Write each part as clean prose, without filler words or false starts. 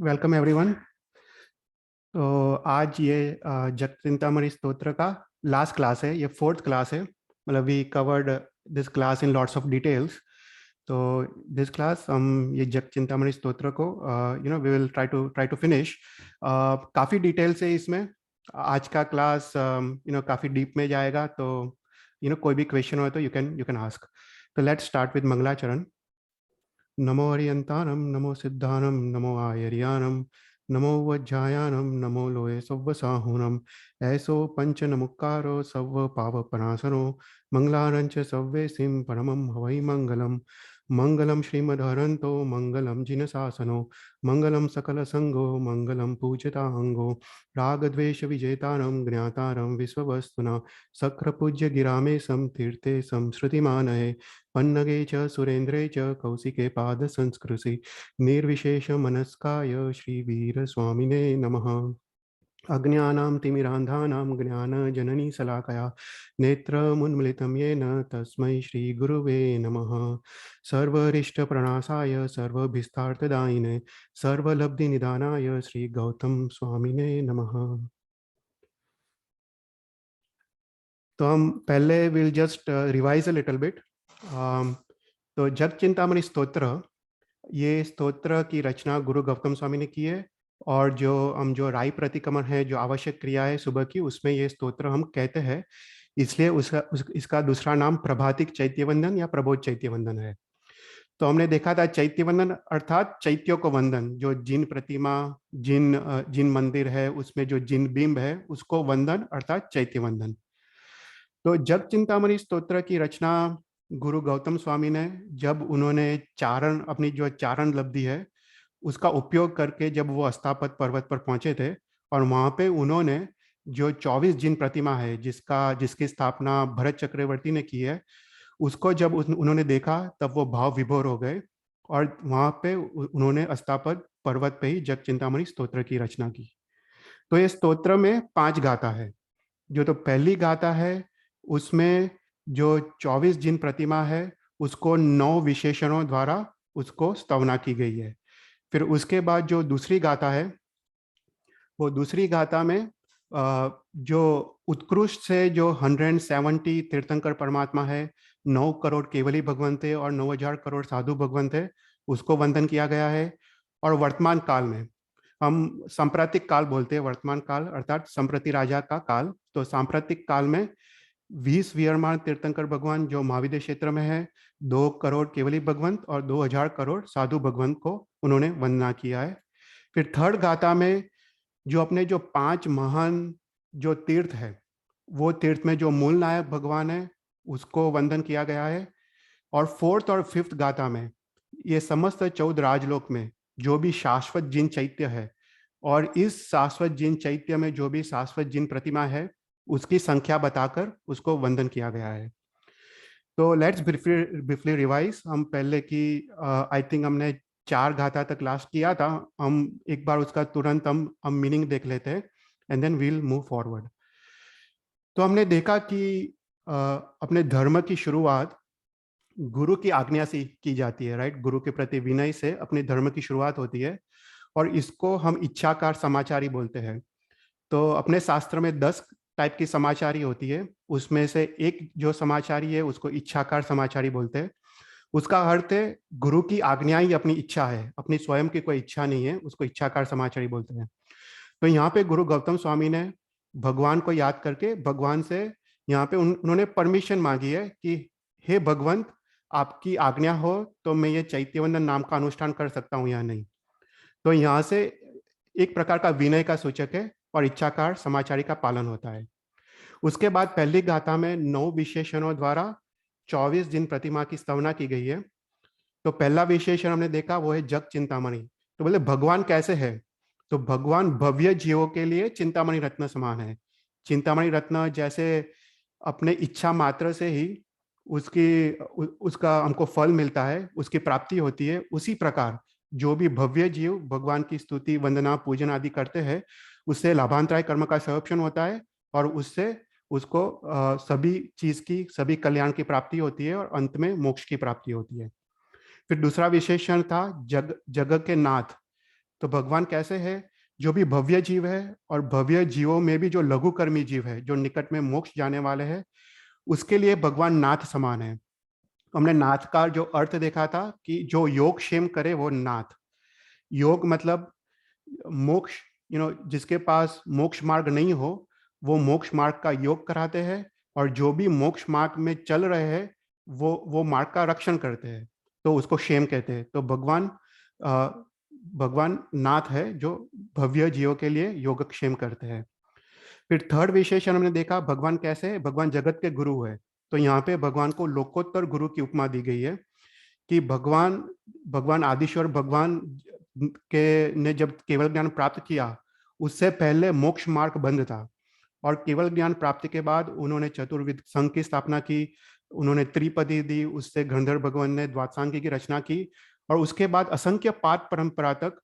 Welcome everyone. तो आज ये जग चिंतामणि स्तोत्र का लास्ट क्लास है, ये फोर्थ क्लास है। मतलब we covered this class in lots of details. तो दिस क्लास हम ये जग चिंतामणि स्तोत्र को we will try to finish. काफ़ी डिटेल्स है इसमें। आज का क्लास काफ़ी डीप में जाएगा, तो कोई भी क्वेश्चन हो तो यू कैन आस्क। तो लेट्स स्टार्ट विद मंगलाचरण। नमो हरियंतानम, नमो सिद्धानम, नमो आयर्यानम, नमो वज्जायानम, नमो लोये सव्वसाहुनम। ऐसो पंच नमुक्कारो सव्व पावपनासनो, मंगलारंच सव्वे सिम परमं हवै मंगलम। मंगलम श्रीमदहरन्तो, मंगलम जिनशासनो, मंगलम सकल संगो, मंगलम पूजितांगो। रागद्वेष विजेतारं ज्ञातारं विश्ववस्तुना, सख्र पूज्य गिरामेशं तीर्थे संश्रुतिमानये। पन्नगे च सुरेन्द्रे च कौशिके पाद संस्कृति, निर्विशेष मनस्काय श्रीवीर स्वामिने नमः। अज्ञानां तिमिरान्धानां ज्ञानजननी शलाकया नेत्रमुन्मिलितं येन तस्मै श्रीगुरुवे नमः। सर्वरिष्टप्रणाशाय सर्वभीष्टार्थदायिने सर्वलब्धिनिदानाय श्रीगौतम स्वामिने नमः। तो हम पहले will just revise a little bit. तो जग चिंतामणि स्तोत्र, ये स्तोत्र की रचना गुरु गौतम स्वामी ने की है। और जो राई प्रतिक्रमण है, जो आवश्यक क्रिया है सुबह की, उसमें ये स्तोत्र हम कहते हैं। इसलिए इसका दूसरा नाम प्रभातिक चैत्यवंदन या प्रबोध चैत्यवंदन है। तो हमने देखा था चैत्यवंदन अर्थात चैत्यों को वंदन, जो जिन प्रतिमा, जिन मंदिर है उसमें जो जिन बिंब है उसको वंदन अर्थात चैत्यवंदन। तो जग चिंतामणि स्तोत्र की रचना गुरु गौतम स्वामी ने, जब उन्होंने चारण, अपनी जो चारण लब्धि है उसका उपयोग करके जब वो अस्तापत पर्वत पर पहुंचे थे, और वहां पे उन्होंने जो 24 जिन प्रतिमा है जिसकी स्थापना भरत चक्रवर्ती ने की है, उसको जब उन्होंने देखा तब वो भाव विभोर हो गए। और वहां पे उन्होंने अस्तापत पर्वत पे ही जग चिंतामणि स्तोत्र की रचना की। तो ये स्तोत्र में 5 गाथा है। जो तो पहली गाथा है उसमें जो 24 जिन प्रतिमा है उसको 9 विशेषणों द्वारा उसको स्तवना की गई है। फिर उसके बाद जो दूसरी गाथा है, वो दूसरी गाथा में जो उत्कृष्ट से जो 170 तीर्थंकर परमात्मा है, 9 करोड़ केवली भगवंत थे और 9,000 करोड़ साधु भगवंत थे, उसको वंदन किया गया है। और वर्तमान काल में हम सांप्रतिक काल बोलते हैं, वर्तमान काल अर्थात संप्रति राजा का काल। तो सांप्रतिक काल में 20 वियरमान तीर्थंकर भगवान जो महाविद्य क्षेत्र में है, 2 करोड़ केवली भगवंत और 2,000 करोड़ साधु भगवंत को उन्होंने वंदना किया है। फिर थर्ड गाथा में जो अपने जो 5 महान जो तीर्थ है, वो तीर्थ में जो मूल नायक भगवान है उसको वंदन किया गया है। और फोर्थ और फिफ्थ गाथा में ये समस्त 14 राजलोक में जो भी शाश्वत जिन चैत्य है, और इस शाश्वत जिन चैत्य में जो भी शाश्वत जिन प्रतिमा है उसकी संख्या बताकर उसको वंदन किया गया है। तो लेट्स ब्रीफली रिवाइज। हम पहले की आई थिंक हमने 4 गाथा तक लास्ट किया था। हम एक बार उसका तुरंत हम मीनिंग देख लेते हैं and then we'll move forward. तो हमने देखा कि अपने धर्म की शुरुआत गुरु की आज्ञा से की जाती है, राइट। गुरु के प्रति विनय से अपने धर्म की शुरुआत होती है, और इसको हम इच्छाकार समाचारी बोलते हैं। तो अपने शास्त्र में 10 टाइप की समाचारी होती है, उसमें से एक जो समाचारी है उसको इच्छाकार समाचारी बोलते हैं। उसका अर्थ है गुरु की आज्ञा ही अपनी इच्छा है, अपनी स्वयं की कोई इच्छा नहीं है, उसको इच्छाकार समाचारी बोलते हैं। तो यहाँ पे गुरु गौतम स्वामी ने भगवान को याद करके भगवान से यहाँ पे उन्होंने परमिशन मांगी है कि हे भगवंत, आपकी आज्ञा हो तो मैं ये चैत्यवंदन नाम का अनुष्ठान कर सकता हूँ या नहीं। तो यहाँ से एक प्रकार का विनय का सूचक है और इच्छाकार समाचारी का पालन होता है। उसके बाद पहली गाथा में 9 विशेषणों द्वारा 24 जिन प्रतिमा की स्तवना की गई है। तो पहला विशेषण हमने देखा वो है जग चिंतामणि। तो बोले भगवान कैसे है, तो भगवान भव्य जीवों के लिए चिंतामणि रत्न समान है। चिंतामणि रत्न जैसे अपने इच्छा मात्र से ही उसका हमको फल मिलता है, उसकी प्राप्ति होती है, उसी प्रकार जो भी भव्य जीव भगवान की स्तुति वंदना पूजन आदि करते हैं उससे लाभांतराय कर्म का संरक्षण होता है, और उससे उसको सभी चीज की, सभी कल्याण की प्राप्ति होती है और अंत में मोक्ष की प्राप्ति होती है। फिर दूसरा विशेषण था जग के नाथ। तो भगवान कैसे है, जो भी भव्य जीव है और भव्य जीवों में भी जो लघुकर्मी जीव है, जो निकट में मोक्ष जाने वाले हैं, उसके लिए भगवान नाथ समान है। हमने नाथ का जो अर्थ देखा था कि जो योग क्षेम करे वो नाथ। योग मतलब मोक्ष, जिसके पास मोक्ष मार्ग नहीं हो वो मोक्ष मार्ग का योग कराते हैं, और जो भी मोक्ष मार्ग में चल रहे हैं वो मार्ग का रक्षण करते हैं, तो उसको क्षेम कहते हैं। तो अ, भगवान नाथ है जो भव्य जीवों के लिए योगक्षेम करते हैं। फिर थर्ड विशेषण हमने देखा, भगवान कैसे है, भगवान जगत के गुरु है। तो यहाँ पे भगवान को लोकोत्तर गुरु की उपमा दी गई है कि भगवान भगवान आदिश्वर भगवान के ने जब केवल ज्ञान प्राप्त किया, उससे पहले मोक्ष मार्ग बंद था, और केवल ज्ञान प्राप्ति के बाद उन्होंने चतुर्विध संघ की स्थापना की, उन्होंने त्रिपदी दी, उससे गंधर्व भगवान ने द्वादशांगी की रचना की, और उसके बाद असंख्य पाद परंपरा तक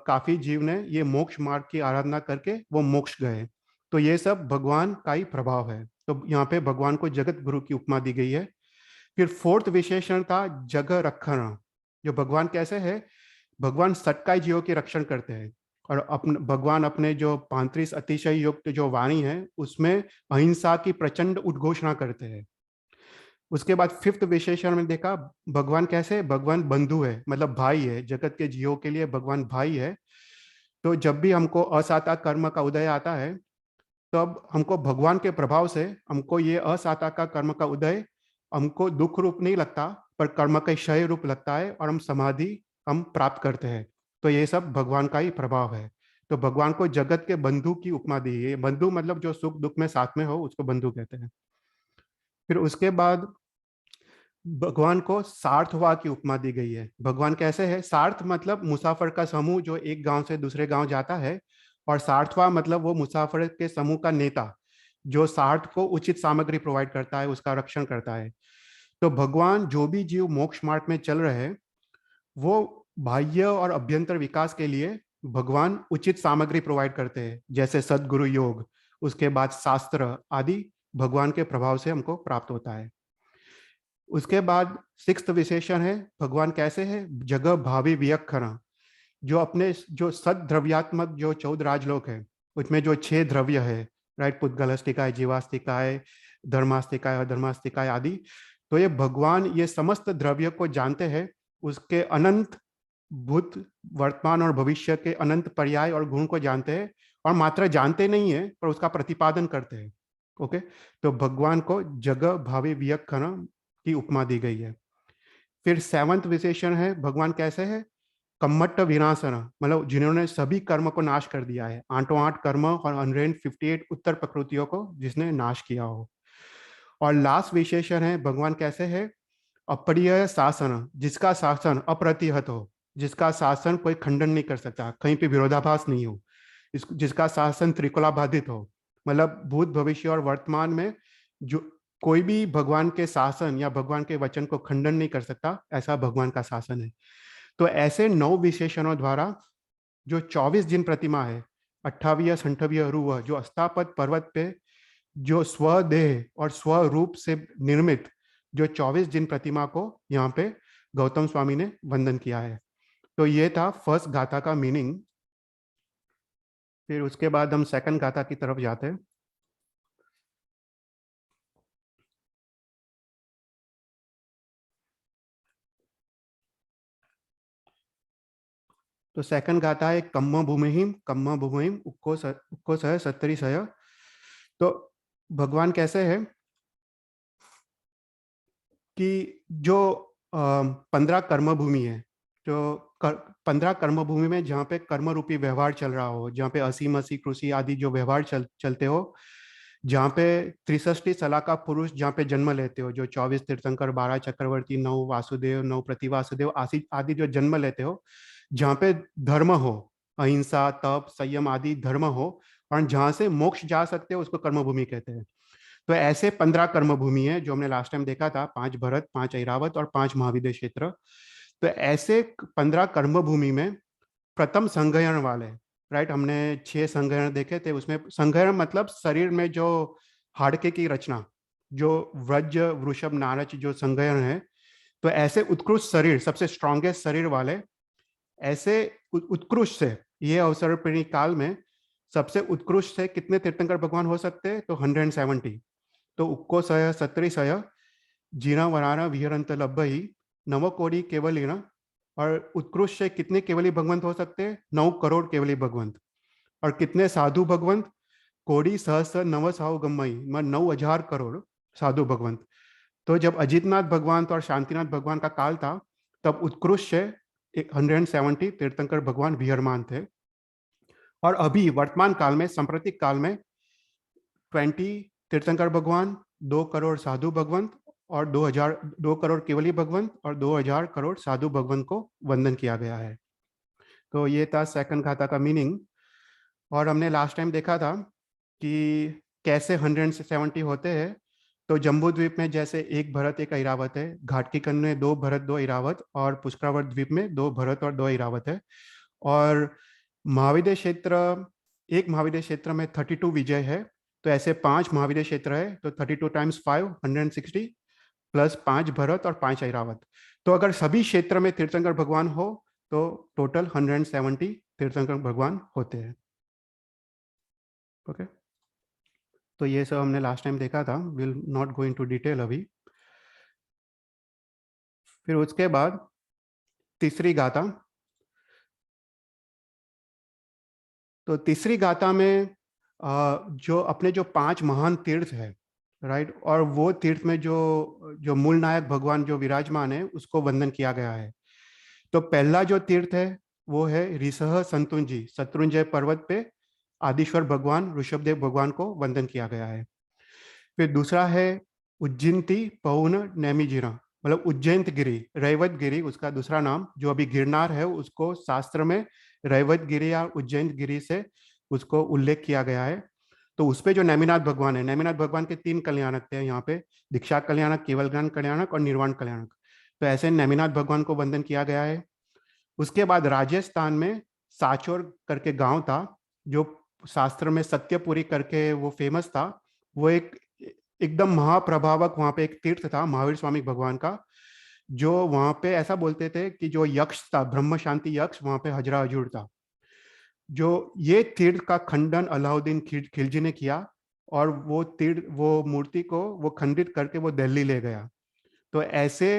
काफी जीव ने ये मोक्ष मार्ग की आराधना करके वो मोक्ष गए। तो ये सब भगवान का ही प्रभाव है। तो यहाँ पे भगवान को जगत गुरु की उपमा दी गई है। फिर फोर्थ विशेषण था जगह रक्षण। जो भगवान कैसे है, भगवान सटकाई जीवों की रक्षण करते हैं, और भगवान अपने जो 35 अतिशय युक्त जो वाणी है उसमें अहिंसा की प्रचंड उद्घोषणा करते हैं। उसके बाद फिफ्थ विशेषण में देखा, भगवान कैसे, भगवान बंधु है, मतलब भाई है, जगत के जीवों के लिए भगवान भाई है। तो जब भी हमको असाता कर्म का उदय आता है, तब हमको भगवान के प्रभाव से हमको ये असाता का कर्म का उदय हमको दुख रूप नहीं लगता, पर कर्म का क्षय रूप लगता है, और हम समाधि हम प्राप्त करते हैं। तो ये सब भगवान का ही प्रभाव है। तो भगवान को जगत के बंधु की उपमा दी है। बंधु मतलब जो सुख दुख में साथ में हो उसको बंधु कहते हैं। फिर उसके बाद भगवान को सार्थवा की उपमा दी गई है। भगवान कैसे है, सार्थ मतलब मुसाफिर का समूह जो एक गांव से दूसरे गांव जाता है, और सार्थवा मतलब वो मुसाफिर के समूह का नेता जो सार्थ को उचित सामग्री प्रोवाइड करता है, उसका रक्षण करता है। तो भगवान जो भी जीव मोक्ष मार्ग में चल रहे हैं, वो बाह्य और अभ्यंतर विकास के लिए भगवान उचित सामग्री प्रोवाइड करते हैं, जैसे सदगुरु योग, उसके बाद शास्त्र आदि भगवान के प्रभाव से हमको प्राप्त होता है। उसके बाद सिक्स्थ विशेषण है, भगवान कैसे है, जगह भावी वियक्षण। जो अपने जो सद द्रव्यात्मक जो 14 राजलोक है, उसमें जो 6 द्रव्य है, राइट, पुद्गलस्तिकाय, जीवास्तिकाय, धर्मास्तिकाय और धर्मास्तिकाय आदि, तो ये भगवान ये समस्त द्रव्य को जानते हैं, उसके अनंत भूत वर्तमान और भविष्य के अनंत पर्याय और गुण को जानते हैं, और मात्र जानते नहीं है पर उसका प्रतिपादन करते हैं। ओके, तो भगवान को जगह भावी वियक्षण की उपमा दी गई है। फिर सेवंथ विशेषण है, भगवान कैसे है, कम्मट्ट विनाशन, मतलब जिन्होंने सभी कर्म को नाश कर दिया है, आठों आठ कर्म और 158 उत्तर प्रकृतियों को जिसने नाश किया हो। और लास्ट विशेषण है, भगवान कैसे है, अप्रिय शासन, जिसका शासन अप्रतिहत हो, जिसका शासन कोई खंडन नहीं कर सकता, कहीं पे विरोधाभास नहीं हो, जिसका शासन त्रिकुलाबाधित हो, मतलब भूत भविष्य और वर्तमान में जो कोई भी भगवान के शासन या भगवान के वचन को खंडन नहीं कर सकता, ऐसा भगवान का शासन है। तो ऐसे 9 विशेषणों द्वारा जो 24 जिन प्रतिमा है, 28 संठवीय रूह, जो अस्तापद पर्वत पे जो स्वदेह और स्वरूप से निर्मित जो 24 जिन प्रतिमा को यहाँ पे गौतम स्वामी ने वंदन किया है। तो ये था फर्स्ट गाथा का मीनिंग। फिर उसके बाद हम सेकंड गाथा की तरफ जाते हैं। तो सेकंड गाथा है कम्म भूमिहिम उक्को सह सत्तरी सह। तो भगवान कैसे है कि जो 15 कर्म भूमि है, जो 15 कर्म भूमि में जहाँ पे कर्म रूपी व्यवहार चल रहा हो, जहाँ पे असीम असी कृषि आदि जो व्यवहार चलते हो, जहाँ पे 63 सलाह का पुरुष जहाँ पे जन्म लेते हो, जो 24 तीर्थंकर, 12 चक्रवर्ती, 9 वासुदेव, 9 प्रतिवासुदेव आदि जो जन्म लेते हो, जहाँ पे धर्म हो, अहिंसा तप संयम आदि धर्म हो, और जहाँ से मोक्ष जा सकते हो उसको कर्म भूमि कहते हैं। तो ऐसे 15 कर्म भूमि है जो हमने लास्ट टाइम देखा था, 5 भरत, 5 ऐरावत और 5 महाविद्य क्षेत्र। तो ऐसे 15 कर्म भूमि में प्रथम संग्रहण वाले, राइट, हमने 6 संग्रहण देखे थे। उसमें संग्रहण मतलब शरीर में जो हाड़के की रचना, जो व्रज वृषभ नारच जो संग्रहण है, तो ऐसे उत्कृष्ट शरीर, सबसे स्ट्रॉन्गेस्ट शरीर वाले ऐसे उत्कृष्ट से ये अवसर्पिणी काल में सबसे उत्कृष्ट से कितने तीर्थंकर भगवान हो सकते हैं? तो 170। तो उक्को सय सत्री सय जीना वराना विहरंत लब्बही नव कोടി केवलीन। और उत्कृष्ट से कितने केवली भगवंत हो सकते हैं? 9 करोड़ केवली भगवंत। और कितने साधु भगवंत? कोड़ी सहस्र नव साहु गम्मई, 9,000 करोड़ साधु भगवंत। तो जब अजितनाथ भगवान और शांतिनाथ भगवान का काल था, तब उत्कृष्ट से 170 तीर्थंकर भगवान विहरमान थे। और अभी वर्तमान काल में, सांप्रतिक काल में 20 तीर्थंकर भगवान, 2 करोड़ साधु भगवंत और 2 करोड़ केवली भगवंत और 2,000 करोड़ साधु भगवंत को वंदन किया गया है। तो ये था सेकंड गाथा का मीनिंग। और हमने लास्ट टाइम देखा था कि कैसे 170 होते हैं। तो जम्बू द्वीप में जैसे एक भरत एक ऐरावत है, घाटकीकन में 2 भरत 2 ऐरावत, और पुष्करावर्त द्वीप में 2 भरत और 2 ऐरावत है। और महाविद्य क्षेत्र, एक महाविद्य क्षेत्र में 32 विजय है। तो ऐसे 5 महाविद्य क्षेत्र है, तो 32 टाइम्स 5 160 प्लस 5 भरत और 5 ऐरावत। तो अगर सभी क्षेत्र में तीर्थंकर भगवान हो तो टोटल 170 तीर्थंकर भगवान होते हैं। ओके, तो ये सब हमने लास्ट टाइम देखा था, will not go into detail अभी। फिर उसके बाद तीसरी गाथा। तो तीसरी गाथा में जो अपने जो 5 महान तीर्थ है, राइट, और वो तीर्थ में जो जो मूल नायक भगवान जो विराजमान है उसको वंदन किया गया है। तो पहला जो तीर्थ है वो है ऋषह संतुंजी, शत्रुंजय पर्वत पे आदिश्वर भगवान ऋषभदेव भगवान को वंदन किया गया है। फिर दूसरा है उज्जैंती पौन नैमिजिरा, मतलब उज्जैंत गिरी, रैवत गिरी उसका दूसरा नाम, जो अभी गिरनार है उसको शास्त्र में रैवत गिरी या उज्जैन गिरी से उसको उल्लेख किया गया है। तो उस पे जो नेमिनाथ भगवान है, नेमिनाथ भगवान के 3 कल्याणक थे यहाँ पे, दीक्षा कल्याणक, केवल ज्ञान कल्याणक और निर्वाण कल्याणक। तो ऐसे नेमिनाथ भगवान को वंदन किया गया है। उसके बाद राजस्थान में साचोर करके गांव था, जो शास्त्र में सत्यपुरी करके वो फेमस था। वो एक एकदम महाप्रभावक वहां पे एक तीर्थ था महावीर स्वामी भगवान का, जो वहां पे ऐसा बोलते थे कि जो यक्ष था, ब्रह्म शांति यक्ष, वहां पे हजरा हजूर था। जो ये तीर्थ का खंडन अलाउद्दीन खिलजी ने किया, और वो तीर्थ, वो मूर्ति को वो खंडित करके वो दिल्ली ले गया। तो ऐसे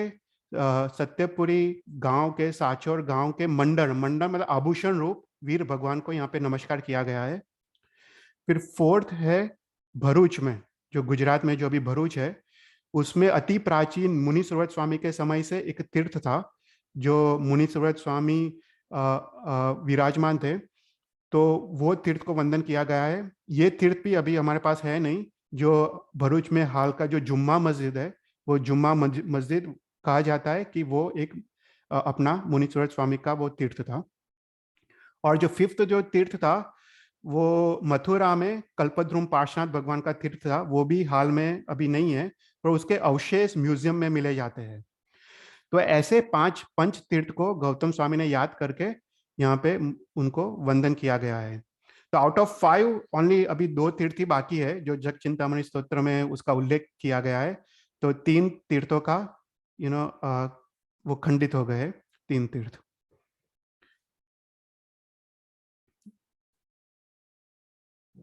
सत्यपुरी गांव के, साचोर गांव के मंडर, मंडर मतलब आभूषण रूप वीर भगवान को यहाँ पे नमस्कार किया गया है। फिर फोर्थ है भरूच में, जो गुजरात में जो अभी भरूच है, उसमें अति प्राचीन मुनि सुव्रत स्वामी के समय से एक तीर्थ था, जो मुनि सुव्रत स्वामी विराजमान थे। तो वो तीर्थ को वंदन किया गया है। ये तीर्थ भी अभी हमारे पास है नहीं। जो भरूच में हाल का जो जुम्मा मस्जिद है, वो जुम्मा मस्जिद कहा जाता है कि वो एक अपना मुनीश्वर स्वामी का वो तीर्थ था। और जो फिफ्थ जो तीर्थ था वो मथुरा में कल्पद्रुम पार्श्वनाथ भगवान का तीर्थ था। वो भी हाल में अभी नहीं है, पर उसके अवशेष म्यूजियम में मिले जाते हैं। तो ऐसे 5 पंच तीर्थ को गौतम स्वामी ने याद करके यहाँ पे उनको वंदन किया गया है। तो आउट ऑफ 5 ओनली अभी 2 तीर्थ ही बाकी है जो जग चिंतामणि स्तोत्र में उसका उल्लेख किया गया है। तो 3 तीर्थों का वो खंडित हो गए, 3 तीर्थ।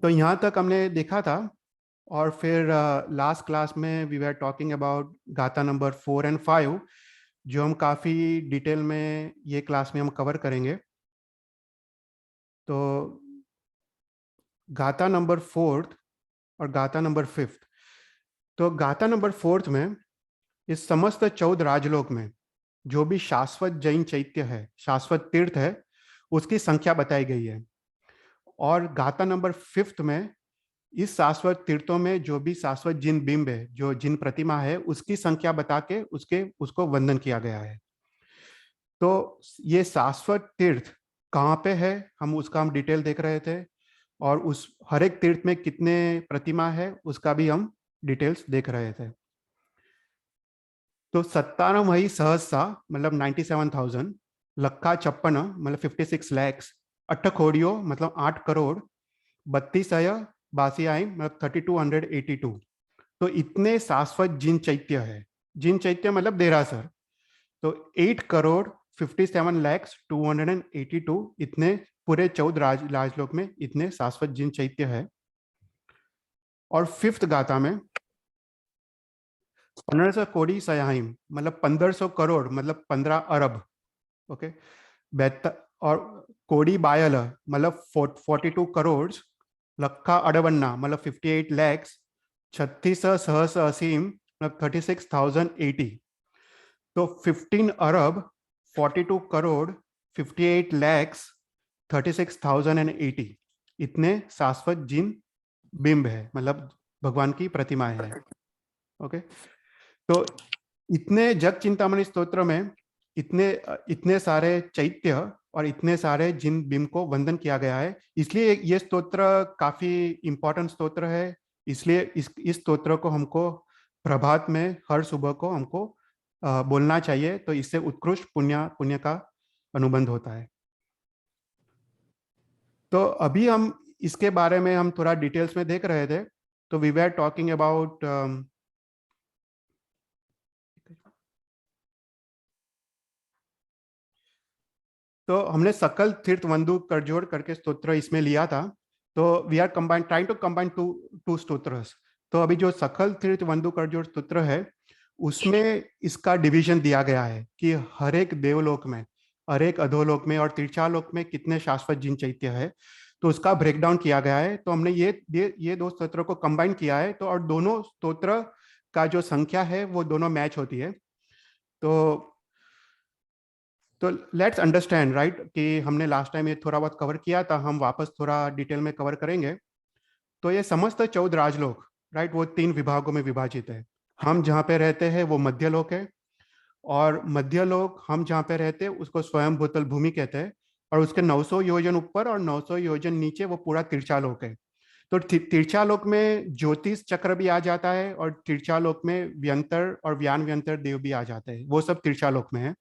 तो यहाँ तक हमने देखा था। और फिर लास्ट क्लास में वी वर टॉकिंग अबाउट गाथा नंबर 4 एंड 5, जो हम काफ़ी डिटेल में ये क्लास में हम कवर करेंगे। तो गाथा नंबर 4 और गाथा नंबर 5। तो गाथा नंबर 4 में इस समस्त 14 राजलोक में जो भी शाश्वत जैन चैत्य है, शाश्वत तीर्थ है, उसकी संख्या बताई गई है। और गाथा नंबर 5 में इस शाश्वत तीर्थों में जो भी शाश्वत जिन बिंब है, जो जिन प्रतिमा है, उसकी संख्या बता के उसको वंदन किया गया है। तो ये शाश्वत तीर्थ कहाँ पे है, हम डिटेल देख रहे थे। और उस हर एक तीर्थ में कितने प्रतिमा है उसका भी हम डिटेल्स देख रहे थे। तो 97 वही सहस्सा मतलब 97,000, लखा 56 मतलब 56 लैक्स, अट्ठखोड़ियो मतलब 8 करोड़, 32 बासियाई मतलब 3282। तो इतने शाश्वत जिन चैत्य है। जिन चैत्य मतलब देरासर। तो 8 करोड़ 57,282 इतने पूरे 14 राजलोक में इतने शाश्वत जिन चैत्य है। और 5th गाथा में 1500 कोड़ी सयाहिम मतलब 1500 करोड़ मतलब 15 अरब। ओके, और कोड़ी बायल मतलब 42 करोड़, लखा अडवन्ना मतलब 58 lakhs, 36 सहस असीम मतलब 36,080। तो 15 अरब 42 करोड़ 58 lakhs 36,080 इतने शाश्वत जिन बिंब है, मतलब भगवान की प्रतिमाएं हैं। ओके, तो इतने जग चिंतामणि स्तोत्र में इतने सारे चैत्य और इतने सारे जिन बिंब को वंदन किया गया है, इसलिए ये स्तोत्र काफी इंपॉर्टेंट स्तोत्र है। इसलिए इस स्तोत्र को हमको प्रभात में हर सुबह को हमको बोलना चाहिए, तो इससे उत्कृष्ट पुण्य का अनुबंध होता है। तो अभी हम इसके बारे में हम थोड़ा डिटेल्स में देख रहे थे। तो वी वर टॉकिंग अबाउट तो हमने सकल तीर्थ वंदु करजोड़ करके स्तोत्र इसमें लिया था। तो we are trying to combine two स्तोत्रस। तो अभी जो सकल तीर्थ वंदु करजोड़ स्तोत्र है उसमें इसका डिवीजन दिया गया है कि हर एक देवलोक में, हर एक अधोलोक में और तीर्थालोक में कितने शाश्वत जिन चैत्य है, तो उसका ब्रेकडाउन किया गया है। तो हमने ये दो स्तोत्रों को कंबाइन किया है। तो और दोनों स्तोत्र का जो संख्या है वो दोनों मैच होती है। तो लेट्स अंडरस्टैंड राइट कि हमने लास्ट टाइम ये थोड़ा बहुत कवर किया था, हम वापस थोड़ा डिटेल में कवर करेंगे। तो ये समस्त 14 राजलोक राइट वो 3 विभागों में विभाजित है। हम जहाँ पे रहते हैं वो मध्यलोक है, और मध्यलोक हम जहाँ पे रहते हैं उसको स्वयं भूतल भूमि कहते हैं, और उसके 900 योजन ऊपर और 900 योजन नीचे वो पूरा तिरछालोक है। तो तिरछालोक में ज्योतिष चक्र भी आ जाता है, और तिरछालोक में व्यंतर और व्यान व्यंतर देव भी आ जाते हैं, वो सब तिरछालोक में है।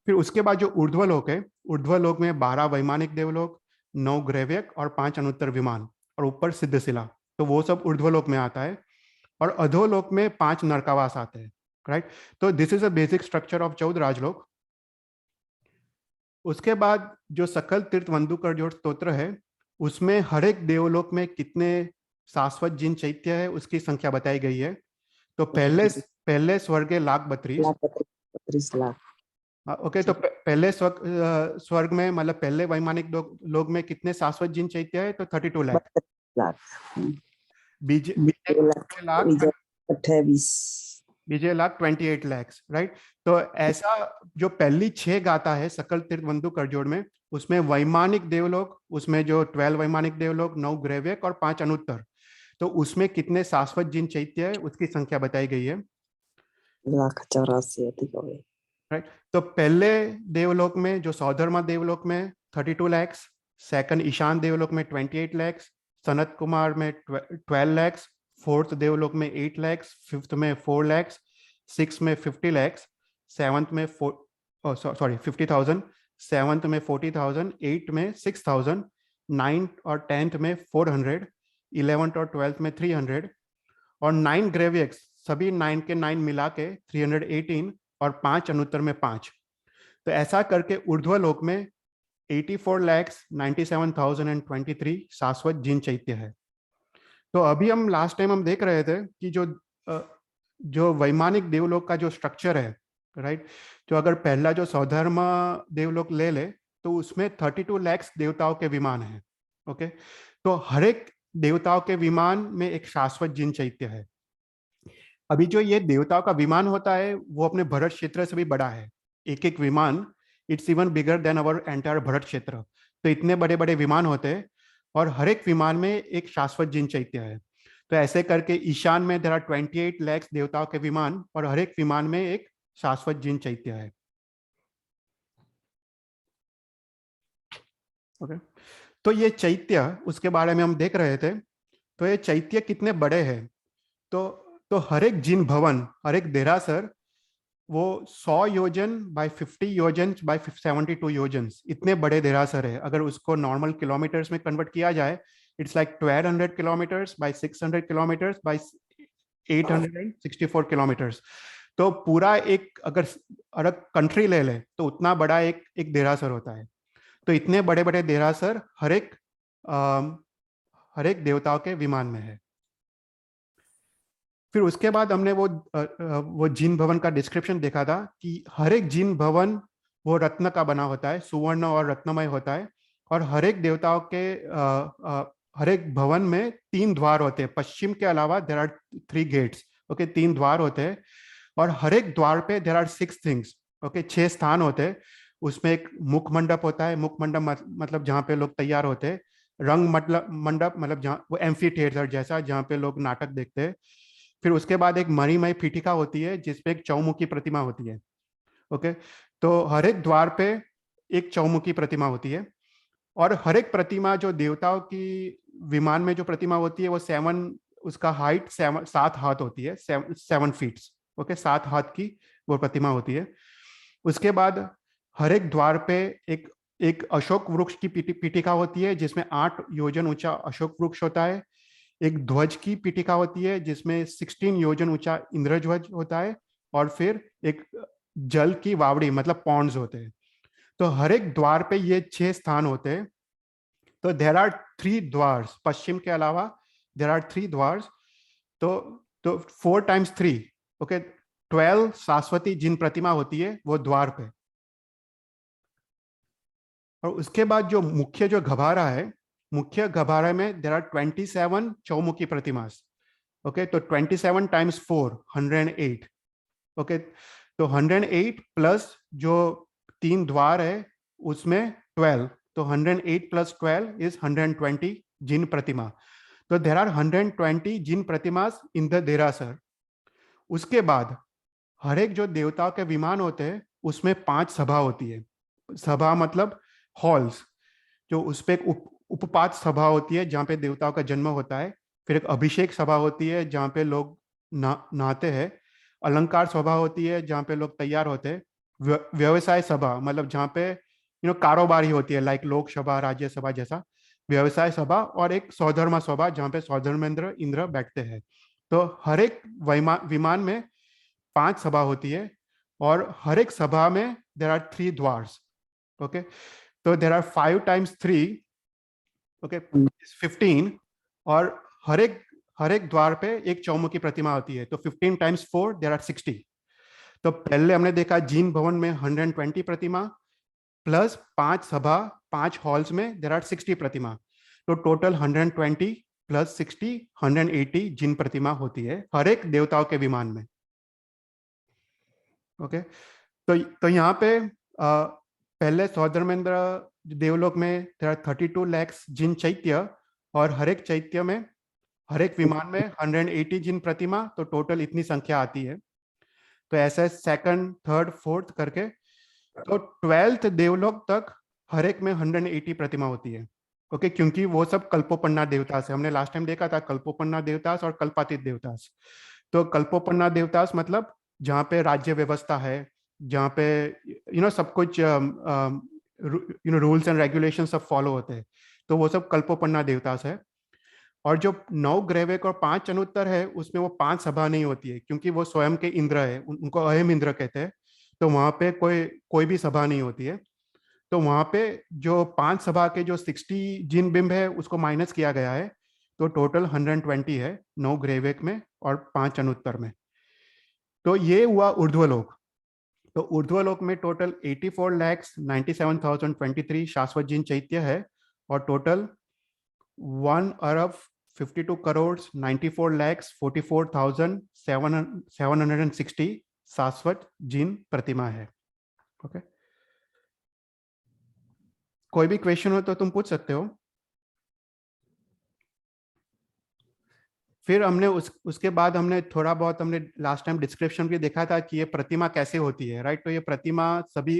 फिर उसके बाद जो ऊर्ध्वलोक है, ऊर्ध्वलोक में 12 वैमानिक देवलोक, 9 ग्रैव्यक और 5 अनुत्तर विमान, और ऊपर सिद्धशिला, तो वो सब ऊर्ध्वलोक में आता है। और अधोलोक में 5 नरकावास आते हैं, राइट। तो this is a basic structure of 14 राजलोक। उसके बाद जो सकल तीर्थ वंदु करजोड़ स्तोत्र है उसमें हर एक देवलोक में कितने शाश्वत जिन चैत्य है उसकी संख्या बताई गई है। तो पहले स्वर्ग लाख 32 लाख। ओके, तो पहले स्वर्ग में मतलब पहले वैमानिक लोग में कितने शाश्वत जिन चैत्य है, तो 32 लाख। बीजे लाख 28 lakhs, राइट। तो ऐसा जो पहली 6 गाथा है सकल तीर्थ वंदु करजोड़ में, उसमें वैमानिक देवलोक, उसमें जो 12 वैमानिक देवलोक, 9 ग्रैव्यक और 5 अनुत्तर, तो उसमें कितने शाश्वत जिन चैत्य है उसकी संख्या बताई गई है। 1,84,000 अधिक हो गए, राइट। तो पहले देवलोक में जो सौधर्मा देवलोक में 32 lakhs, सेकंड ईशान देवलोक में 28 lakhs, सनत कुमार में 12 lakhs, फोर्थ देवलोक में 8 lakhs, फिफ्थ में 4 lakhs, सिक्स में 50 lakhs, सेवंथ में 50,000, सेवंथ में 40,000, एट में 6,000, नाइन्थ और 10th में 400, 11th और 12th में 300, और 9 ग्रेवियक्स सभी 9 के 9 मिला के 318, और 5 अनुत्तर में 5। तो ऐसा करके ऊर्ध्वलोक में 84,97,023 शाश्वत जिन चैत्य है। तो अभी हम लास्ट टाइम हम देख रहे थे कि जो वैमानिक देवलोक का जो स्ट्रक्चर है, राइट, जो अगर पहला जो सौधर्मा देवलोक ले ले तो उसमें 32 lakhs देवताओं के विमान है। ओके, तो हर एक देवताओं के विमान में एक शाश्वत जिन चैत्य है। अभी जो ये देवताओं का विमान होता है वो अपने भरत क्षेत्र से भी बड़ा है, एक एक विमान it's even bigger than our entire Bharat क्षेत्र। तो इतने बड़े बड़े विमान होते हैं, और हर एक विमान में एक शाश्वत जिन चैत्य है। तो ऐसे करके ईशान में देयर आर 28 lakhs देवताओं के विमान, और हर एक विमान में एक शाश्वत जिन चैत्य है। ओके, तो ये चैत्य उसके बारे में हम देख रहे थे। तो ये चैत्य कितने बड़े हैं, तो हर एक जिन भवन, हर एक देरासर वो 100 योजन बाय 50 योजन बाय 72 योजन, इतने बड़े देरासर है। अगर उसको नॉर्मल किलोमीटर्स में कन्वर्ट किया जाए, it's like 1200 kilometres by 600 kilometres by 864 kilometres. तो पूरा एक अगर कंट्री ले ले तो उतना बड़ा एक देरासर होता है। तो इतने बड़े बड़े देरासर हर एक देवताओं के विमान में है। फिर उसके बाद हमने वो जिन भवन का डिस्क्रिप्शन देखा था कि हर एक जिन भवन वो रत्न का बना होता है, सुवर्ण और रत्नमय होता है। और हर एक देवताओं के हर एक भवन में 3 द्वार होते हैं। पश्चिम के अलावा देर आर 3 गेट्स। ओके, 3 द्वार होते हैं और हर एक द्वार पे देर आर 6 थिंग्स। ओके, 6 स्थान होते हैं। उसमें एक मुख मंडप होता है। मुख मंडप मतलब जहाँ पे लोग तैयार होते हैं। रंग मंडप मतलब जहाँ वो एम्फी थिएटर जैसा, जहाँ पे लोग नाटक देखते हैं। फिर उसके बाद एक मणिमय पीठिका होती है जिसपे एक चौमुखी प्रतिमा होती है। ओके, तो हर एक द्वार पे एक चौमुखी प्रतिमा होती है। और हर एक प्रतिमा जो देवताओं की विमान में जो प्रतिमा होती है वो 7, उसका हाइट 7 हाथ होती है, 7 फीट। ओके, 7 हाथ की वो प्रतिमा होती है। उसके बाद हर एक द्वार पे एक एक अशोक वृक्ष की पीठिका होती है जिसमें 8 योजन ऊंचा अशोक वृक्ष होता है। एक ध्वज की पीठिका होती है जिसमें 16 योजन ऊंचा इंद्रध्वज होता है। और फिर एक जल की वावड़ी मतलब पॉन्ड्स होते हैं। तो हर एक द्वार पे ये 6 स्थान होते हैं। तो देर आर 3 द्वार्स, पश्चिम के अलावा देर आर 3 द्वार्स। तो 4 टाइम्स 3, ओके, 12 शाश्वती जिन प्रतिमा होती है वो द्वार पे। और उसके बाद जो मुख्य जो घबारा है, मुख्य घबारा में देर आर 27 चौमुखी प्रतिमा। ओके, तो 27 टाइम्स 4 108। ओके, तो 108 प्लस जो 3 द्वार है उसमें 12, तो 108 प्लस 12 इज 120 जिन प्रतिमा। तो देर आर 120 जिन प्रतिमा इन द देरासर। उसके बाद हर एक जो देवताओं के विमान होते हैं उसमें 5 सभा होती है। सभा मतलब हॉल्स। जो उस पर एक उपपात सभा होती है जहाँ पे देवताओं का जन्म होता है। फिर एक अभिषेक सभा होती है जहाँ पे लोग नहाते हैं। अलंकार सभा होती है जहाँ पे लोग तैयार होते हैं। व्यवसाय सभा मतलब जहाँ पे कारोबारी होती है, लाइक लोकसभा राज्यसभा जैसा व्यवसाय सभा। और एक सौधर्मा सभा जहाँ पे सौधर्मेंद्र इंद्र बैठते हैं। तो हर एक विमान में 5 सभा होती है और हर एक सभा में देर आर 3 द्वार्स। ओके, तो देर आर 5 टाइम्स 3, ओके, 15। और हर एक द्वार पे एक चौमुखी प्रतिमा होती है। तो 15 टाइम्स 4 देर आर 60। तो पहले हमने देखा जिन भवन में 120 प्रतिमा प्लस 5 सभा, 5 हॉल्स में देर आर 60 प्रतिमा। तो टोटल 120 प्लस 60 180 जिन प्रतिमा होती है हर एक देवताओं के विमान में। ओके, तो यहाँ पे पहले सौधर्मेंद्र देवलोक में देर आर 32 लाख जिन चैत्य। और हर एक चैत्य में हर एक विमान में 180 जिन प्रतिमा। तो टोटल इतनी संख्या आती है। तो ऐसे सेकंड, थर्ड, फोर्थ करके तो 12th देवलोक तक हर एक में 180 प्रतिमा होती है। ओके, क्योंकि वो सब कल्पोपन्ना देवतास है। हमने लास्ट टाइम देखा था कल्पोपन्ना देवतास और कल्पातीत देवतास। तो कल्पोपन्ना देवतास मतलब जहाँ पे राज्य व्यवस्था है, जहाँ पे सब कुछ रूल्स एंड रेगुलेशन सब फॉलो होते हैं। तो वो सब कल्पोपन्ना देवतास है। और जो 9 ग्रैवेक और 5 चनुत्तर है उसमें वो 5 सभा नहीं होती है क्योंकि वो स्वयं के इंद्र है, उनको अहम इंद्र कहते हैं। तो वहां पे कोई भी सभा नहीं होती है। तो वहां पे जो 5 सभा के जो 60 जिन बिंब है उसको माइनस किया गया है। तो टोटल 120 है 9 ग्रैवेक में और 5 चनुत्तर में। तो ये हुआ ऊर्ध्वलोक। तो ऊर्ध्वलोक में टोटल 84,97,023 शाश्वत जिन चैत्य है। और टोटल 1,52,94,44,760 शाश्वत जिन प्रतिमा है। ओके, कोई भी क्वेश्चन हो तो तुम पूछ सकते हो। फिर हमने उसके बाद हमने थोड़ा बहुत हमने लास्ट टाइम डिस्क्रिप्शन भी देखा था कि ये प्रतिमा कैसे होती है, राइट। तो ये प्रतिमा सभी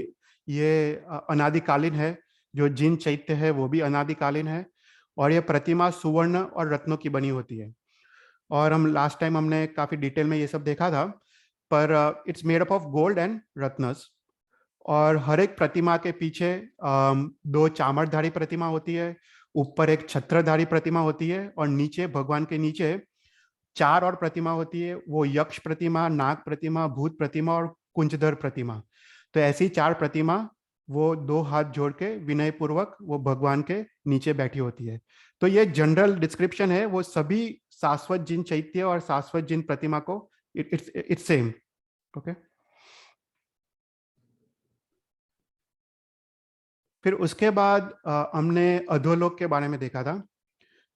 ये अनादिकालीन है। जो जिन चैत्य है वो भी अनादिकालीन है। और ये प्रतिमा सुवर्ण और रत्नों की बनी होती है। और हम लास्ट टाइम हमने काफी डिटेल में ये सब देखा था। पर it's made up of gold and रत्नस। और हर एक प्रतिमा के पीछे 2 चामरधारी प्रतिमा होती है। ऊपर एक छत्रधारी प्रतिमा होती है और नीचे भगवान के नीचे 4 और प्रतिमा होती है, वो यक्ष प्रतिमा, नाग प्रतिमा, भूत प्रतिमा और कुंजधर प्रतिमा। तो ऐसी 4 प्रतिमा वो 2 हाथ जोड़ के विनय पूर्वक वो भगवान के नीचे बैठी होती है। तो ये जनरल डिस्क्रिप्शन है, वो सभी शाश्वत जिन चैत्य और शाश्वत जिन प्रतिमा को इट्स सेम। ओके, फिर उसके बाद हमने अधोलोक के बारे में देखा था।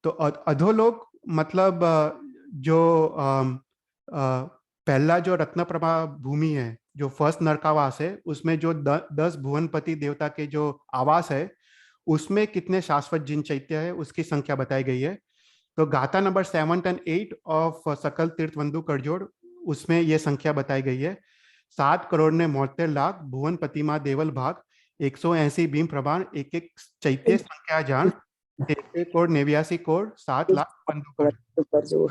तो अधोलोक मतलब जो पहला जो रत्नप्रभा भूमि है, जो फर्स्ट नरकावास है, उसमें जो 10 भुवनपति देवता के जो आवास है, उसमें कितने शाश्वत जिन चैत्य है उसकी संख्या बताई गई है। तो गाथा नंबर 7 and 8 ऑफ सकल तीर्थ बंधु करजोड़, उसमें यह संख्या बताई गई है। 7 करोड़ ने 72 लाख भुवन प्रतिमा देवल भाग 180 भीम प्रमाण एक एक चैत्य संख्या जान 1 करोड़ 89 करोड़ 7 लाख बंधु करजोड़। पर जो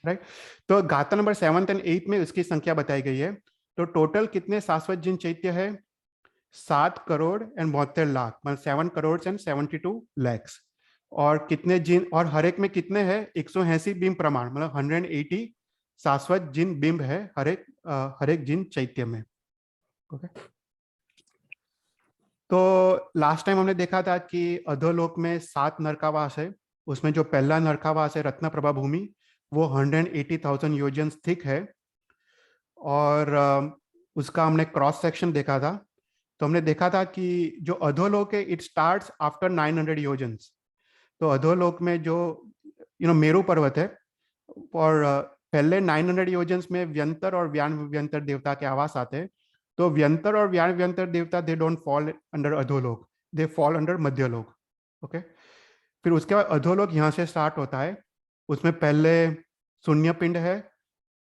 राइट, तो गाथा नंबर 7 and 8 में उसकी संख्या बताई गई है। तो टोटल कितने शाश्वत जिन चैत्य है? 7 करोड़ एंड 72 लाख, मतलब 7 करोड़ एंड 72 लैक्स। और कितने जिन, और हर एक में कितने हैं? 180 बिंब प्रमाण, मतलब 180 शाश्वत जिन बिंब है हर एक जिन चैत्य में। ओके, तो लास्ट टाइम हमने देखा था कि अधोलोक में 7 नरकावास है। उसमें जो पहला नरकावास है रत्नप्रभा भूमि, वो 180,000 योजन थिक है। और उसका हमने क्रॉस सेक्शन देखा था। तो हमने देखा था कि जो अधोलोक है इट स्टार्ट्स आफ्टर 900 योजन्स। तो अधोलोक में जो मेरु पर्वत है, और पहले 900 योजन्स में व्यंतर और व्यान व्यंतर देवता के आवास आते हैं। तो व्यंतर और व्यान व्यंतर देवता दे डोंट फॉल अंडर अधोलोक, they fall under Madhyalok. Okay, फिर उसके बाद अधोलोक यहाँ से स्टार्ट होता है। उसमें पहले शून्य पिंड है,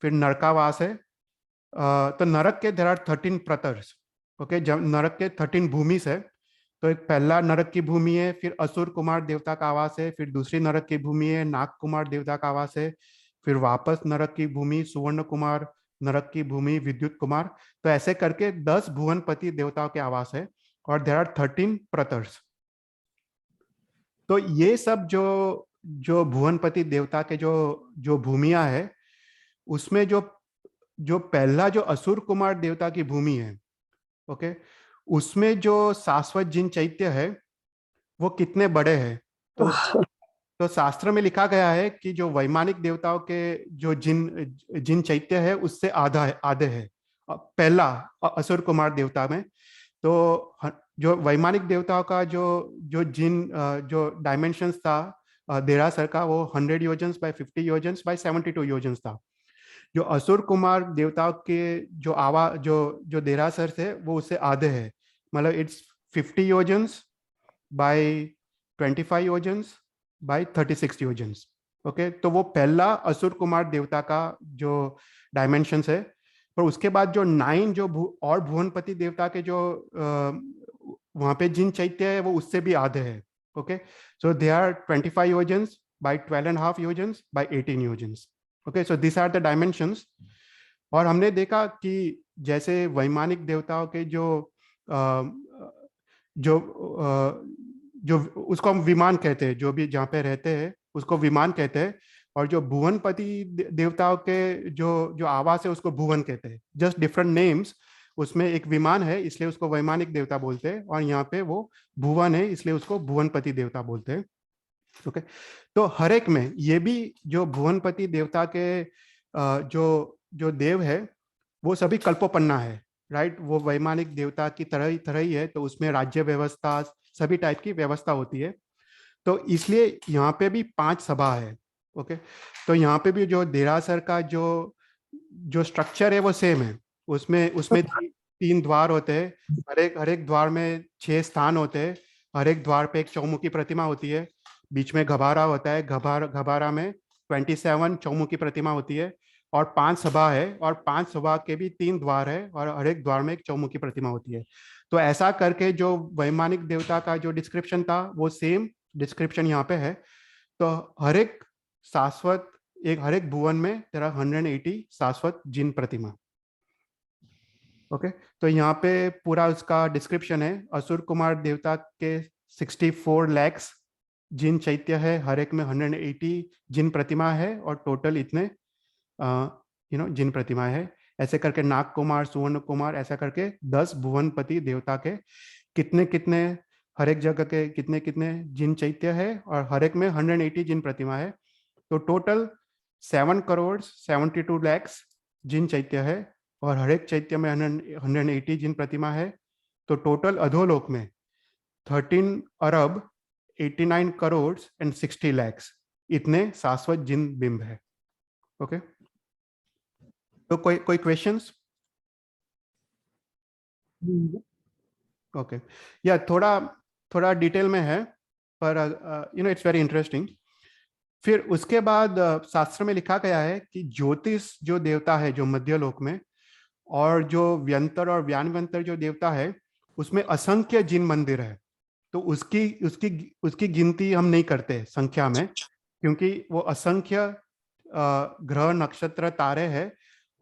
फिर नरकावास है। तो नरक के देर आर 13 प्रतर्स। ओके, जब नरक के 13 भूमि है, तो एक पहला नरक की भूमि है, फिर असुर कुमार देवता का आवास है, फिर दूसरी नरक की भूमि है नाग कुमार देवता का आवास है, फिर वापस नरक की भूमि सुवर्ण कुमार, नरक की भूमि विद्युत कुमार। तो ऐसे करके 10 भुवनपति देवताओं के आवास है, और देर आर 13 प्रतर्स। तो ये सब जो जो भुवनपति देवता के जो जो भूमिया है, उसमें जो जो पहला जो असुर कुमार देवता की भूमि है, ओके, उसमें जो शाश्वत जिन चैत्य है वो कितने बड़े हैं? तो शास्त्र में लिखा गया है कि जो वैमानिक देवताओं के जो जिन जिन चैत्य है उससे आधे है पहला असुर कुमार देवता में। तो जो वैमानिक देवताओं का जो जो जिन जो डायमेंशंस था देरासर का, वो 100 योजन्स बाय 50 योजन्स बाय 72 योजन्स था। जो असुर कुमार देवताओं के जो जो देरासर थे वो उससे आधे है, मतलब इट्स 50 योजन्स बाय 25 योजन्स बाय 36 योजन्स। ओके, तो वो पहला असुर कुमार देवता का जो डायमेंशंस है। पर उसके बाद जो 9 जो और भुवनपति देवता के जो वहां पे जिन चैत्य है वो उससे भी आधे है। ओके, सो दे आर 25 योजन्स बाय 12.5 योजन्स बाय 18 योजन्स। Okay, so this are the dimensions. और हमने देखा कि जैसे वैमानिक देवताओं के जो जो जो उसको हम विमान कहते हैं, जो भी जहाँ पे रहते हैं उसको विमान कहते हैं। और जो भुवनपति देवताओं के जो जो आवास है उसको भुवन कहते हैं, जस्ट डिफरेंट नेम्स। उसमें एक विमान है इसलिए उसको वैमानिक देवता बोलते हैं, और यहाँ पे वो भुवन है इसलिए उसको भुवनपति देवता बोलते हैं। ओके, तो हर एक में ये भी जो भुवनपति देवता के जो जो देव है वो सभी कल्पोपन्ना है, राइट। वो वैमानिक देवता की तरह ही है, तो उसमें राज्य व्यवस्था सभी टाइप की व्यवस्था होती है। तो इसलिए यहाँ पे भी 5 सभा है। ओके, तो यहाँ पे भी जो देरासर का जो जो स्ट्रक्चर है वो सेम है। उसमें उसमें 3 द्वार होते हैं, हर एक द्वार में 6 स्थान होते हैं। हर एक द्वार पे एक चौमुखी प्रतिमा होती है, बीच में घबारा होता है, घबारा में 27 चौमुखी प्रतिमा होती है। और 5 सभा है, और 5 सभा के भी 3 द्वार है, और हर एक द्वार में एक चौमुखी प्रतिमा होती है। तो ऐसा करके जो वैमानिक देवता का जो डिस्क्रिप्शन था वो सेम डिस्क्रिप्शन यहाँ पे है। तो हर एक शाश्वत हर एक भुवन में तेरा 180 शाश्वत जिन प्रतिमा। ओके, तो यहाँ पे पूरा उसका डिस्क्रिप्शन है। असुर कुमार देवता के 64 लैक्स जिन चैत्य है, हर एक में 180 जिन प्रतिमा है, और टोटल इतने जिन प्रतिमाएं है। ऐसे करके नाग कुमार, सुवर्ण कुमार, ऐसा करके 10 भुवनपति देवता के कितने कितने, हर एक जगह के कितने कितने जिन चैत्य है, और हर एक में 180 जिन प्रतिमा है। तो टोटल 7 करोड़ 72 लाख जिन चैत्य है, और हर एक चैत्य में 180 जिन प्रतिमा है। तो टोटल अधोलोक में 13 अरब 89 करोड़ 60 लाख इतने शाश्वत जिन बिंब है। ओके, तो कोई क्वेश्चंस? ओके, या थोड़ा थोड़ा डिटेल में है, पर इट्स वेरी इंटरेस्टिंग। फिर उसके बाद शास्त्र में लिखा गया है कि ज्योतिष जो देवता है जो मध्यलोक में, और जो व्यंतर और व्यानवंतर जो देवता है, उसमें असंख्य जिन मंदिर है। तो उसकी उसकी उसकी गिनती हम नहीं करते संख्या में, क्योंकि वो असंख्य ग्रह नक्षत्र तारे हैं,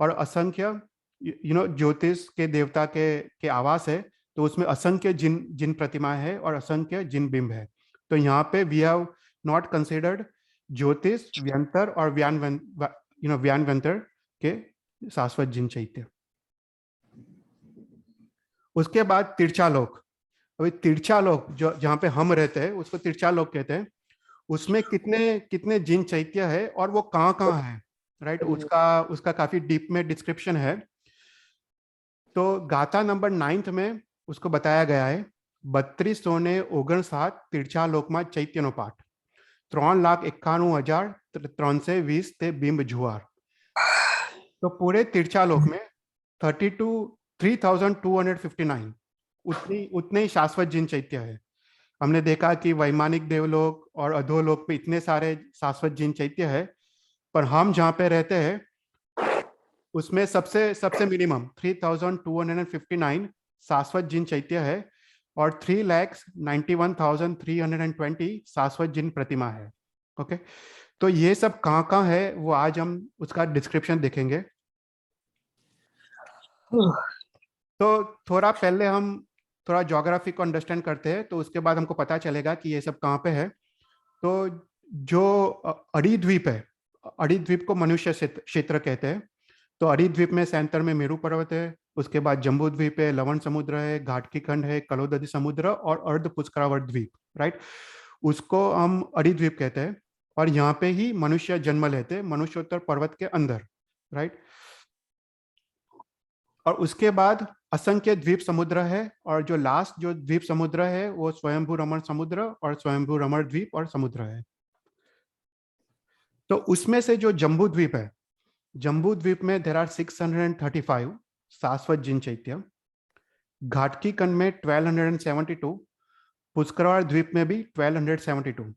और असंख्य ज्योतिष के देवता के आवास है। तो उसमें असंख्य जिन जिन प्रतिमाएं है और असंख्य जिन बिंब है। तो यहाँ पे वी हैव नॉट कंसिडर्ड ज्योतिष, व्यंतर और व्यानवंतर के शाश्वत जिन चैत्य। उसके बाद तिरछालोक। अभी तिरछालोक जो जहाँ पे हम रहते हैं उसको तिरछालोक कहते हैं। उसमें कितने कितने जिन चैत्य है और वो कहाँ कहाँ है, राइट? उसका उसका काफी डीप में डिस्क्रिप्शन है। तो गाथा नंबर 9 में उसको बताया गया है, 3259 तिरछालोकमा चैत्यनो पाठ, 3,91,320 ते बिंब जुआर। तो पूरे तिरछालोक में 3,259 उतने ही शाश्वत जिन चैत्य है। हमने देखा कि वैमानिक देवलोक और अधोलोक पे इतने सारे शाश्वत जिन चैत्य है, पर हम जहाँ पे रहते हैं उसमें सबसे सबसे मिनिमम 3,259 शाश्वत जिन चैत्य है, और 3,91,320 शाश्वत जिन प्रतिमा है। ओके, तो ये सब कहाँ कहाँ है वो आज हम उसका डिस्क्रिप्शन देखेंगे। तो थोड़ा पहले हम थोड़ा ज्योग्राफी को अंडरस्टैंड करते हैं, तो उसके बाद हमको पता चलेगा कि ये सब कहाँ पे है। तो जो अरीद्वीप है, अरीद्वीप को मनुष्य क्षेत्र कहते हैं। तो अरीद्वीप में सेंटर में मेरू पर्वत है, उसके बाद जम्बू द्वीप है, लवण समुद्र है, घाटकी खंड है, कलोदधी समुद्र और अर्ध पुष्करावर्त द्वीप, राइट? उसको हम अरीद्वीप कहते हैं। और यहाँ पे ही मनुष्य जन्म लेते हैं, मनुष्योत्तर पर्वत के अंदर, राइट? और उसके बाद असंख्य द्वीप समुद्र है, और जो लास्ट जो द्वीप समुद्र है वो स्वयंभू रमण समुद्र और स्वयंभू रमण द्वीप और समुद्र है। तो उसमें से जो जम्बू द्वीप है, जम्बू द्वीप में देर आर 635 शाश्वत जिन चैत्य, घाटकी खंड में 1272, पुष्करवाड़ द्वीप में भी 1272।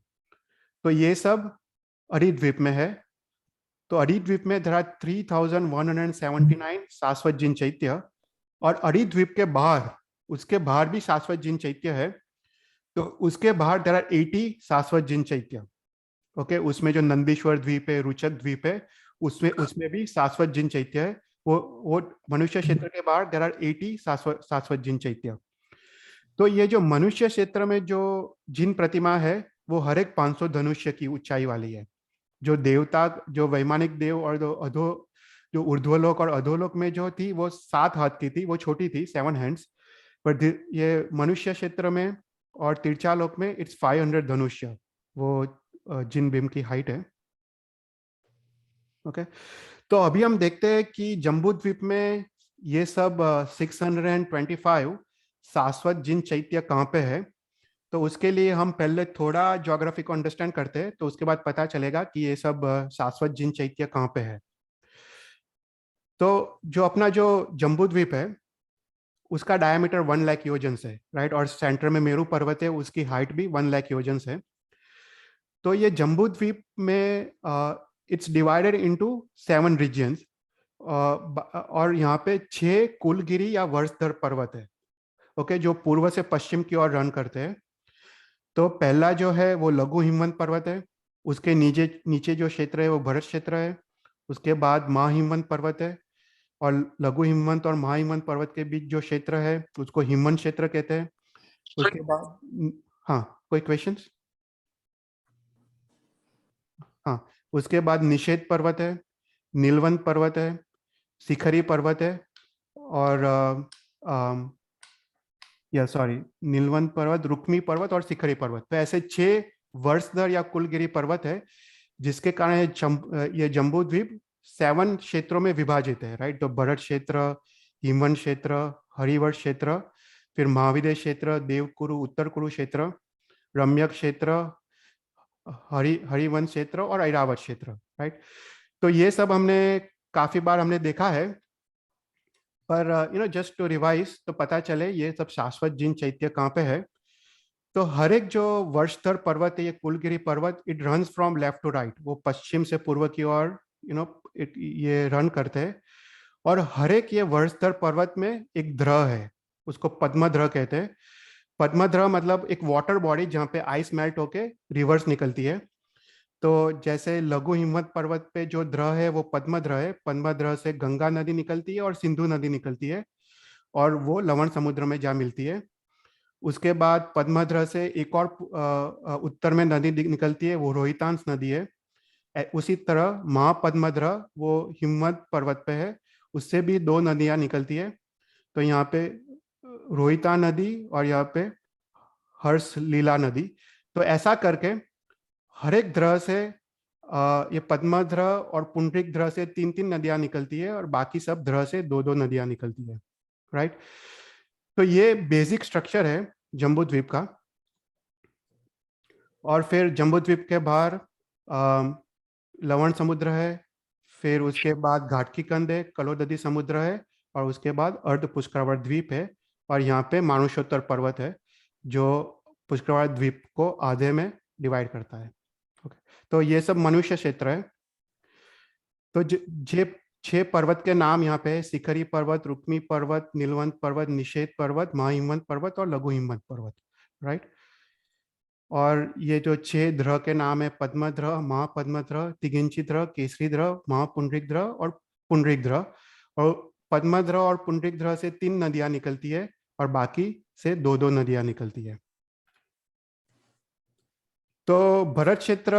तो ये सब अरीद्वीप में है। तो अरीद्वीप में देर आर 3179 शाश्वत जिन चैत्य, और अरीद्वीप के बाहर, उसके बाहर भी शाश्वत जिन चैत्य है। तो उसके बाहर देर आर 80 शाश्वत जिन चैत्य। ओके, उसमें जो नंदीश्वर द्वीप है, रुचक द्वीप है, उसमें उसमें भी शाश्वत जिन चैत्य है। वो मनुष्य क्षेत्र के बाहर देर आर 80 शाश्वत जिन चैत्य। तो ये जो मनुष्य क्षेत्र में जो जिन प्रतिमा है वो हर एक 500 धनुष्य की ऊंचाई वाली है। जो देवता, जो वैमानिक देव और जो ऊर्ध्वलोक और अधोलोक में जो थी वो 7 हाथ की थी, वो छोटी थी, 7 हैंड्स। पर ये मनुष्य क्षेत्र में और तिरछालोक में इट्स 500 धनुष्य, वो जिन बिम की हाइट है। ओके, तो अभी हम देखते हैं कि जम्बू द्वीप में ये सब 625 शाश्वत जिन चैत्य कहाँ पे है। तो उसके लिए हम पहले थोड़ा ज्योग्राफी को अंडरस्टैंड करते हैं, तो उसके बाद पता चलेगा कि ये सब शाश्वत जिन चैत्य कहाँ पे है। तो जो अपना जो जम्बू द्वीप है उसका डायमीटर 1 लाख योजन है, राइट? और सेंटर में मेरू पर्वत है, उसकी हाइट भी 1 लाख योजन है। तो ये जम्बू द्वीप में इट्स डिवाइडेड इनटू 7 रीजन्स, और यहाँ पे 6 कुलगिरी या वर्षधर पर्वत है। ओके, जो पूर्व से पश्चिम की ओर रन करते हैं। तो पहला जो है वो लघु हिमवंत पर्वत है, उसके नीचे नीचे जो क्षेत्र है वो भरत क्षेत्र है। उसके बाद महाहिमवंत पर्वत है, और लघु हिमवंत और महाहिमवंत पर्वत के बीच जो क्षेत्र है उसको हिमवंत क्षेत्र कहते हैं। उसके बाद, हाँ, कोई क्वेश्चंस? हाँ, उसके बाद निषेध पर्वत है, नीलवंत पर्वत है, शिखरी पर्वत है, और या सॉरी, नीलवंत पर्वत, रुक्मी पर्वत और शिखरी पर्वत। तो ऐसे 6 वर्षधर या कुलगिरी पर्वत है, जिसके कारण ये जम्बू द्वीप 7 क्षेत्रों में विभाजित है, राइट। तो भरत क्षेत्र, हिमवंत क्षेत्र, हरिवर्ष क्षेत्र, फिर महाविदेश क्षेत्र, देवकुरु, उत्तर कुरु क्षेत्र, रम्यक क्षेत्र, हरिवंश क्षेत्र और ऐरावत क्षेत्र, राइट। तो ये सब हमने काफी बार हमने देखा है, पर जस्ट टू रिवाइज, तो पता चले ये सब शाश्वत जिन चैत्य कहाँ पे है। तो हर एक जो वर्षधर पर्वत है, ये कुलगिरी पर्वत, it runs from left to right, वो पश्चिम से पूर्व की ओर ये रन करते हैं। और हर एक ये वर्षधर पर्वत में एक ध्रह है, उसको पद्मध्रह कहते हैं। पद्मध्रह मतलब एक वाटर बॉडी जहाँ पे आइस मेल्ट होके रिवर्स निकलती है। तो जैसे लघु हिमवत पर्वत पे जो ध्रह है वो पद्मध्रह है, पद्मध्रह से गंगा नदी निकलती है और सिंधु नदी निकलती है, और वो लवण समुद्र में जा मिलती है। उसके बाद पद्मध्रह से एक और उत्तर में नदी निकलती है, वो रोहितांश नदी है। उसी तरह महापद्मध्रह वो हिमवत पर्वत पे है, उससे भी 2 नदियां निकलती है। तो यहाँ पे रोहिता नदी और यहाँ पे हर्ष लीला नदी। तो ऐसा करके हर एक ध्रह से ये पद्मध्रह और पुंडरिक ध्रह से 3-3 नदियां निकलती है, और बाकी सब ध्रह से 2-2 नदियां निकलती है, राइट। तो ये बेसिक स्ट्रक्चर है जम्बू द्वीप का। और फिर जम्बू द्वीप के बाहर लवण समुद्र है, फिर उसके बाद घाटकी कंद है, कलोदधी समुद्र है, और उसके बाद अर्ध पुष्करावर द्वीप है। और यहाँ पे मानुषोत्तर पर्वत है, जो पुष्करावर द्वीप को आधे में डिवाइड करता है। ओके, तो ये सब मनुष्य क्षेत्र है। तो जे 6 पर्वत के नाम यहाँ पे है: शिखरी पर्वत, रुक्मी पर्वत, नीलवंत पर्वत, निषेध पर्वत, महाहिमवंत पर्वत और लघु हिमवंत पर्वत, राइट। और ये जो 6 ध्रह के नाम है: पद्मध्रह, महापद्मध्रह, तिगिंची ध्रह, केसरी ध्रह, महापुंडरिक ध्रह और पुंडरिक ध्रह। और पद्मध्रह और पुंडरिक ध्रह से 3 नदियां निकलती है, और बाकी से 2-2 नदियां निकलती है। तो भरत क्षेत्र,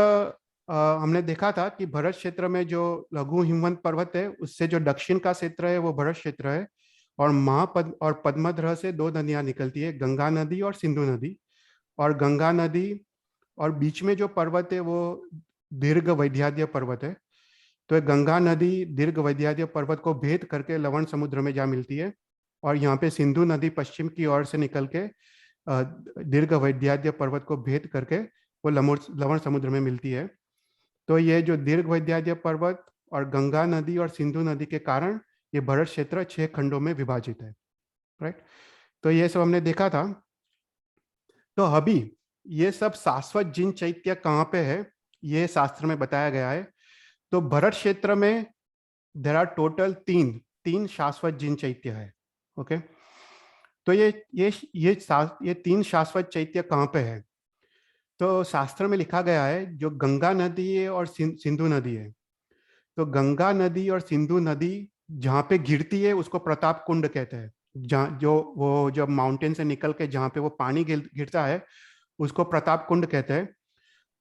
हमने देखा था कि भरत क्षेत्र में जो लघु हिमवंत पर्वत है, उससे जो दक्षिण का क्षेत्र है वो भरत क्षेत्र है। और महापद और पद्मध्रह से 2 नदियां निकलती है, गंगा नदी और सिंधु नदी। और गंगा नदी और बीच में जो पर्वत है वो दीर्घ वैद्याद्य पर्वत है। तो गंगा नदी दीर्घ वैद्याद्य पर्वत को भेद करके लवण समुद्र में जा मिलती है। और यहाँ पे सिंधु नदी पश्चिम की ओर से निकल के दीर्घ वैद्याद्य पर्वत को भेद करके वो लवण समुद्र में मिलती है। तो ये जो दीर्घ वैद्याद्य पर्वत और गंगा नदी और सिंधु नदी के कारण ये भरत क्षेत्र 6 खंडों में विभाजित है, राइट। तो ये सब हमने देखा था। तो अभी ये सब शाश्वत जिन चैत्य कहाँ पे है, ये शास्त्र में बताया गया है। तो भरत क्षेत्र में देर आर टोटल 3 शाश्वत जिन चैत्य है। ओके, तो ये 3 शाश्वत चैत्य कहाँ पे है? तो शास्त्र में लिखा गया है, जो गंगा नदी है और सिंधु नदी है। तो गंगा नदी और सिंधु नदी जहाँ पे गिरती है उसको प्रताप कुंड कहते हैं। जहाँ जो वो जब माउंटेन से निकल के जहाँ पे वो पानी गिरता है उसको प्रताप कुंड कहते हैं।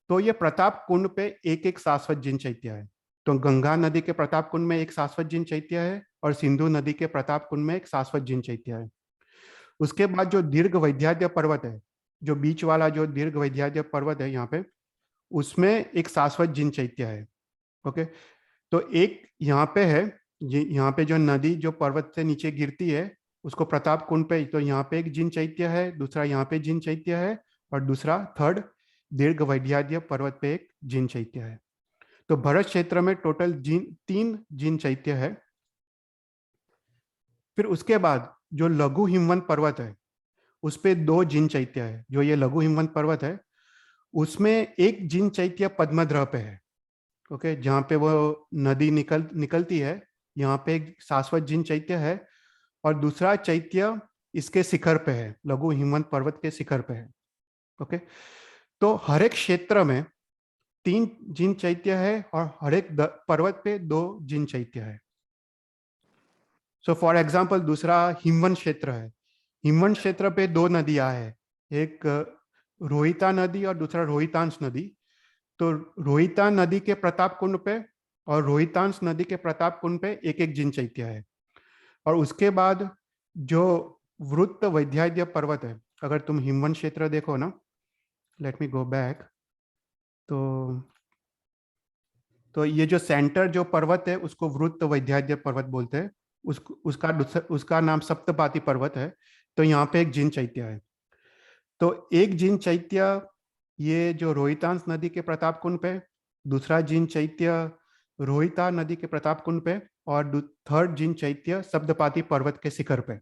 तो ये प्रताप कुंड पे एक शाश्वत जिन चैत्य है। तो गंगा नदी के प्रताप कुंड में एक शाश्वत जिन चैत्य है, और सिंधु नदी के प्रताप कुंड में एक शाश्वत जिन चैत्य है। उसके बाद जो दीर्घ वैद्याद्य पर्वत है, जो बीच वाला जो दीर्घ वैद्याद्य पर्वत है यहाँ पे, उसमें एक शाश्वत जिन चैत्य है। ओके, तो एक यहाँ पे है, यहाँ पे जो नदी जो पर्वत से नीचे गिरती है उसको प्रताप कुंड पे, तो यहाँ पे एक जिन चैत्य है, दूसरा यहाँ पे जिन चैत्य है, और दूसरा थर्ड दीर्घ वैद्याद्य पर्वत पे एक जिन चैत्य है। तो भरत क्षेत्र में टोटल 3 जिन चैत्य है। फिर उसके बाद जो लघु हिमवंत पर्वत है उस पे 2 जिन चैत्य है। जो ये लघु हिमवंत पर्वत है उसमें एक जिन चैत्य पद्मध्रह पे है। ओके, जहाँ पे वो नदी निकलती है, यहाँ पे एक शाश्वत जिन चैत्य है, और दूसरा चैत्य इसके शिखर पे है, लघु हिमवंत पर्वत के शिखर पे है। ओके, तो हर एक क्षेत्र में 3 जिन चैत्य है, और हर एक पर्वत पे 2 जिन चैत्य है। सो फॉर एग्जाम्पल, दूसरा हिमवंत क्षेत्र है। हिमवंत क्षेत्र पे 2 नदियां है, एक रोहिता नदी और दूसरा रोहितांश नदी। तो रोहिता नदी के प्रताप कुंड पे और रोहितांश नदी के प्रताप कुंड पे एक एक जिन चैत्य है। और उसके बाद जो वृत्त वैद्याद्य पर्वत है, अगर तुम हिमवन क्षेत्र देखो ना, लेट मी गो बैक, तो ये जो सेंटर जो पर्वत है उसको वृत्त वैद्याद्य पर्वत बोलते हैं। उसका नाम सप्तपाती पर्वत है। तो यहाँ पे एक जिन चैत्य है। तो एक जिन चैत्य ये जो रोहितांश नदी के प्रताप कुंड पे, दूसरा जिन चैत्य रोहिता नदी के प्रताप कुंड पे, और थर्ड जिन चैत्य सप्तपाती पर्वत के शिखर पे।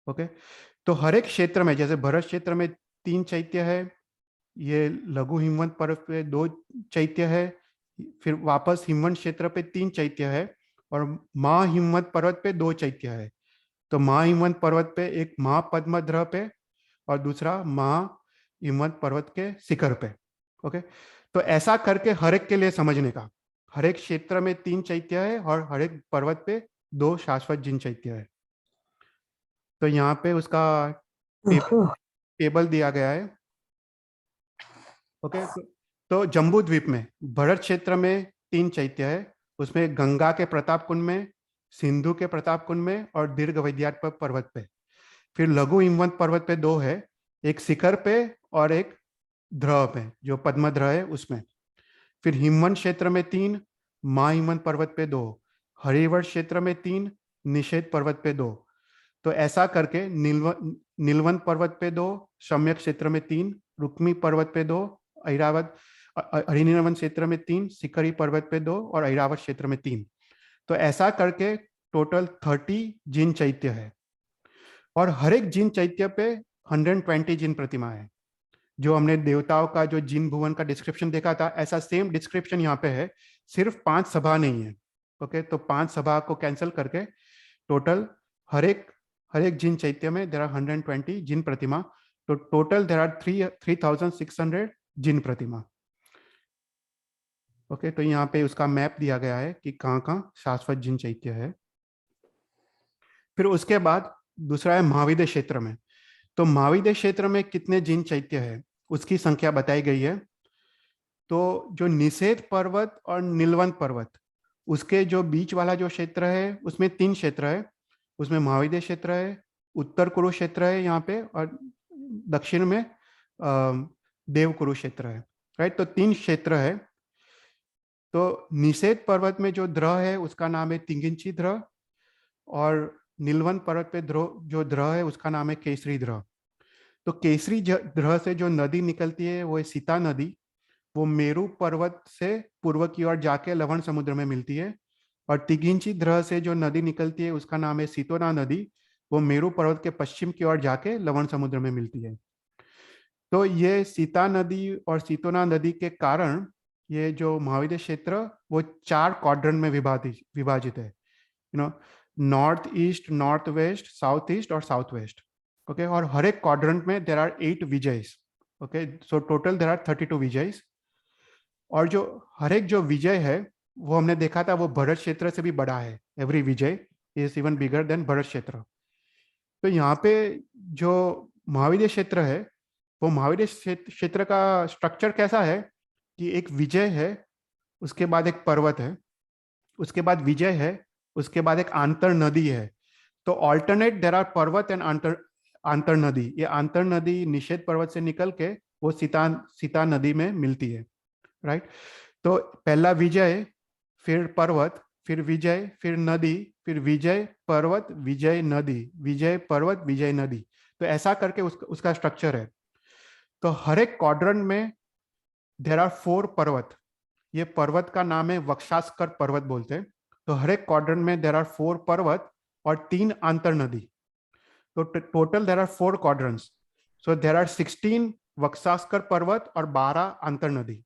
ओके, तो हर एक क्षेत्र में, जैसे भरत क्षेत्र में 3 चैत्य है, ये लघु हिमवंत पर्वत पे 2 चैत्य है, फिर वापस हिमवंत क्षेत्र पे 3 चैत्य है, और महाहिमवंत पर्वत पे 2 चैत्य है। तो महाहिमवंत पर्वत पे एक महापद्मध्र पे और दूसरा महाहिमवंत पर्वत के शिखर पे। ओके, तो ऐसा करके हर एक के लिए समझने का, हर एक क्षेत्र में 3 चैत्य है और हर एक पर्वत पे 2 शाश्वत जिन चैत्य है। तो यहाँ पे उसका टेबल दिया गया है। ओके, तो जम्बू द्वीप में भरत क्षेत्र में 3 चैत्य है, उसमें गंगा के प्रताप कुंड में, सिंधु के प्रताप कुंड में और दीर्घ वैद्याट पर्वत पे। फिर लघु हिमवंत पर्वत पे 2 है, एक शिखर पे और एक ध्रुव पे जो पद्मध्र है उसमें। फिर हिमवंत क्षेत्र में 3, महाहिमवंत पर्वत पे 2, हरिवर्ष क्षेत्र में 3, निषेध पर्वत पे 2। तो ऐसा करके नीलवंत पर्वत पे 2, सम्यक क्षेत्र में 3, रुक्मी पर्वत पे 2, ऐरावत हरिनीलवंत क्षेत्र में 3, सिकरी पर्वत पे 2 और ऐरावत क्षेत्र में 3। तो ऐसा करके टोटल 30 जिन चैत्य है। और हर एक जिन चैत्य पे 120 जिन प्रतिमा है। जो हमने देवताओं का जो जिन भुवन का डिस्क्रिप्शन देखा था, ऐसा सेम डिस्क्रिप्शन यहाँ पे है, सिर्फ 5 सभा नहीं है। ओके, तो 5 सभा को कैंसिल करके टोटल हर एक जिन चैत्य में देर आर 120 जिन प्रतिमा। तो टोटल देर आर 3600 जिन प्रतिमा। ओके, तो यहाँ पे उसका मैप दिया गया है कि कहाँ कहाँ शाश्वत जिन चैत्य है। फिर उसके बाद दूसरा है महाविद्य क्षेत्र में। तो महाविद्य क्षेत्र में कितने जिन चैत्य है उसकी संख्या बताई गई है। तो जो निषेध पर्वत और नीलवंत पर्वत, उसके जो बीच वाला जो क्षेत्र है उसमें 3 क्षेत्र है। उसमें महाविद्य क्षेत्र है, उत्तर कुरुक्षेत्र है यहाँ पे, और दक्षिण में देव कुरुक्षेत्र है। राइट, तो 3 क्षेत्र है। तो निषेध पर्वत में जो द्रह है उसका नाम है तिंगिंची द्रह, और नीलवंत पर्वत पे जो द्रह है उसका नाम है केसरी द्रह। तो केसरी द्रह से जो नदी निकलती है वो है सीता नदी। वो मेरू पर्वत से पूर्व की ओर जाके लवण समुद्र में मिलती है। और तिगिंची द्रह से जो नदी निकलती है उसका नाम है सीतोना नदी। वो मेरू पर्वत के पश्चिम की ओर जाके लवण समुद्र में मिलती है। तो ये सीता नदी और सीतोना नदी के कारण ये जो महाविद्य क्षेत्र वो 4 क्वाड्रेंट में विभाजित है। North east, north west, south east और साउथ वेस्ट। ओके, और हर एक क्वाड्रेंट में देर आर 8 विजयस। Okay, so total there are 32 विजयस। और जो हर एक जो विजय है वो हमने देखा था वो भरत क्षेत्र से भी बड़ा है। Every Vijay is even bigger than Bharat क्षेत्र। तो यहाँ पे जो महाविद्य क्षेत्र है वो महाविद्य क्षेत्र का स्ट्रक्चर कैसा है कि एक विजय है, उसके बाद एक पर्वत है, उसके बाद विजय है, उसके बाद एक आंतर नदी है। तो ऑल्टरनेट देर आर पर्वत एंड आंतर नदी। ये आंतर नदी निषेध पर्वत से निकल के वो सीता नदी में मिलती है। राइट, तो पहला विजय, फिर पर्वत, फिर विजय, फिर नदी, फिर विजय पर्वत, विजय नदी, विजय पर्वत, विजय नदी। तो ऐसा करके उसका स्ट्रक्चर है। तो हर एक क्वाड्रेंट में देर आर 4 पर्वत। ये पर्वत का नाम है वक्षास्कर पर्वत बोलते हैं। तो हर एक क्वाड्रेंट में देर आर 4 पर्वत और 3 आंतर नदी। तो total there are 4 quadrants. So there are 16 वक्षास्कर पर्वत और 12 आंतर नदी।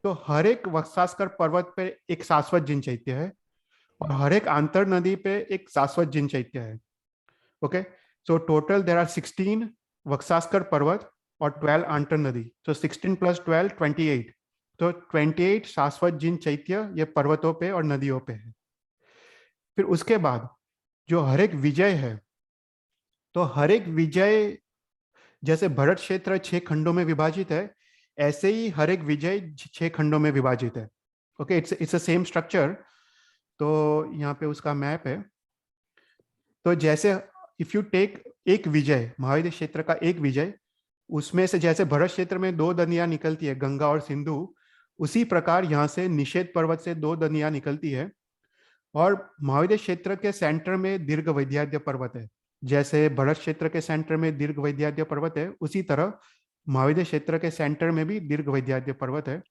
तो हर एक वक्षास्कर पर्वत पे एक शाश्वत जिन चैत्य है और हर एक आंतर नदी पे एक शाश्वत जिन चैत्य है। Okay, so total there are 16 वक्षास्कर पर्वत और 12 आंतर नदी। तो 16 + 12 28। तो 28 शाश्वत जिन चैत्य ये पर्वतों पे और नदियों पे है। फिर उसके बाद जो हर एक विजय है, तो हर एक विजय जैसे भरत क्षेत्र 6 खंडों में विभाजित है, ऐसे ही हर एक विजय 6 खंडों में विभाजित है। Okay, it's a same structure. तो यहाँ पे उसका मैप है। तो जैसे इफ यू टेक एक विजय, महाविद्य क्षेत्र का एक विजय, उसमें से जैसे भरत क्षेत्र में दो नदियां निकलती है, गंगा और सिंधु, उसी प्रकार यहाँ से निषेध पर्वत से दो नदियां निकलती है। और महाविद्य क्षेत्र के सेंटर में दीर्घ वैद्याद्य पर्वत है। जैसे भरत क्षेत्र के सेंटर में दीर्घ वैद्याद्य पर्वत है, उसी तरह महाविद्य क्षेत्र के सेंटर में भी दीर्घ वैद्याद्य पर्वत है।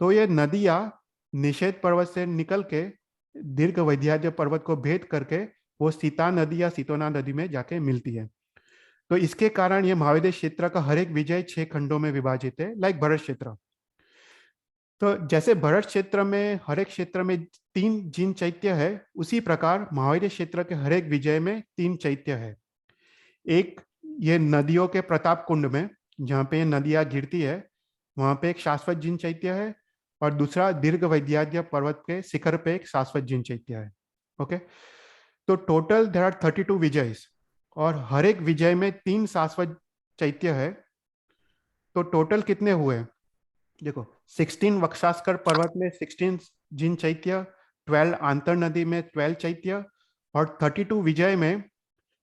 तो ये नदियां निषेध पर्वत से निकल के दीर्घ वैद्याद्य पर्वत को भेद करके वो सीता नदी या सीतोना नदी में जाके मिलती है। तो इसके कारण ये महाविद्य क्षेत्र का हर एक विजय 6 खंडों में विभाजित है, लाइक भरत क्षेत्र। तो जैसे भरत क्षेत्र में हर एक क्षेत्र में 3 जिन चैत्य है, उसी प्रकार महाविद्य क्षेत्र के हर एक विजय में 3 चैत्य है। एक ये नदियों के प्रताप कुंड में जहाँ पे नदियां गिरती है, वहां पे एक शाश्वत जिन चैत्य है। और दूसरा दीर्घ वैद्याद्य पर्वत के शिखर पे एक शाश्वत जिन चैत्य है। ओके, तो टोटल देर आर 32 विजयस, और हर एक विजय में 3 शाश्वत चैत्य है। तो टोटल कितने हुए देखो, 16 वक्षास्कर पर्वत में 16 जिन चैत्य, 12 आंतर नदी में 12 चैत्य, और 32 विजय में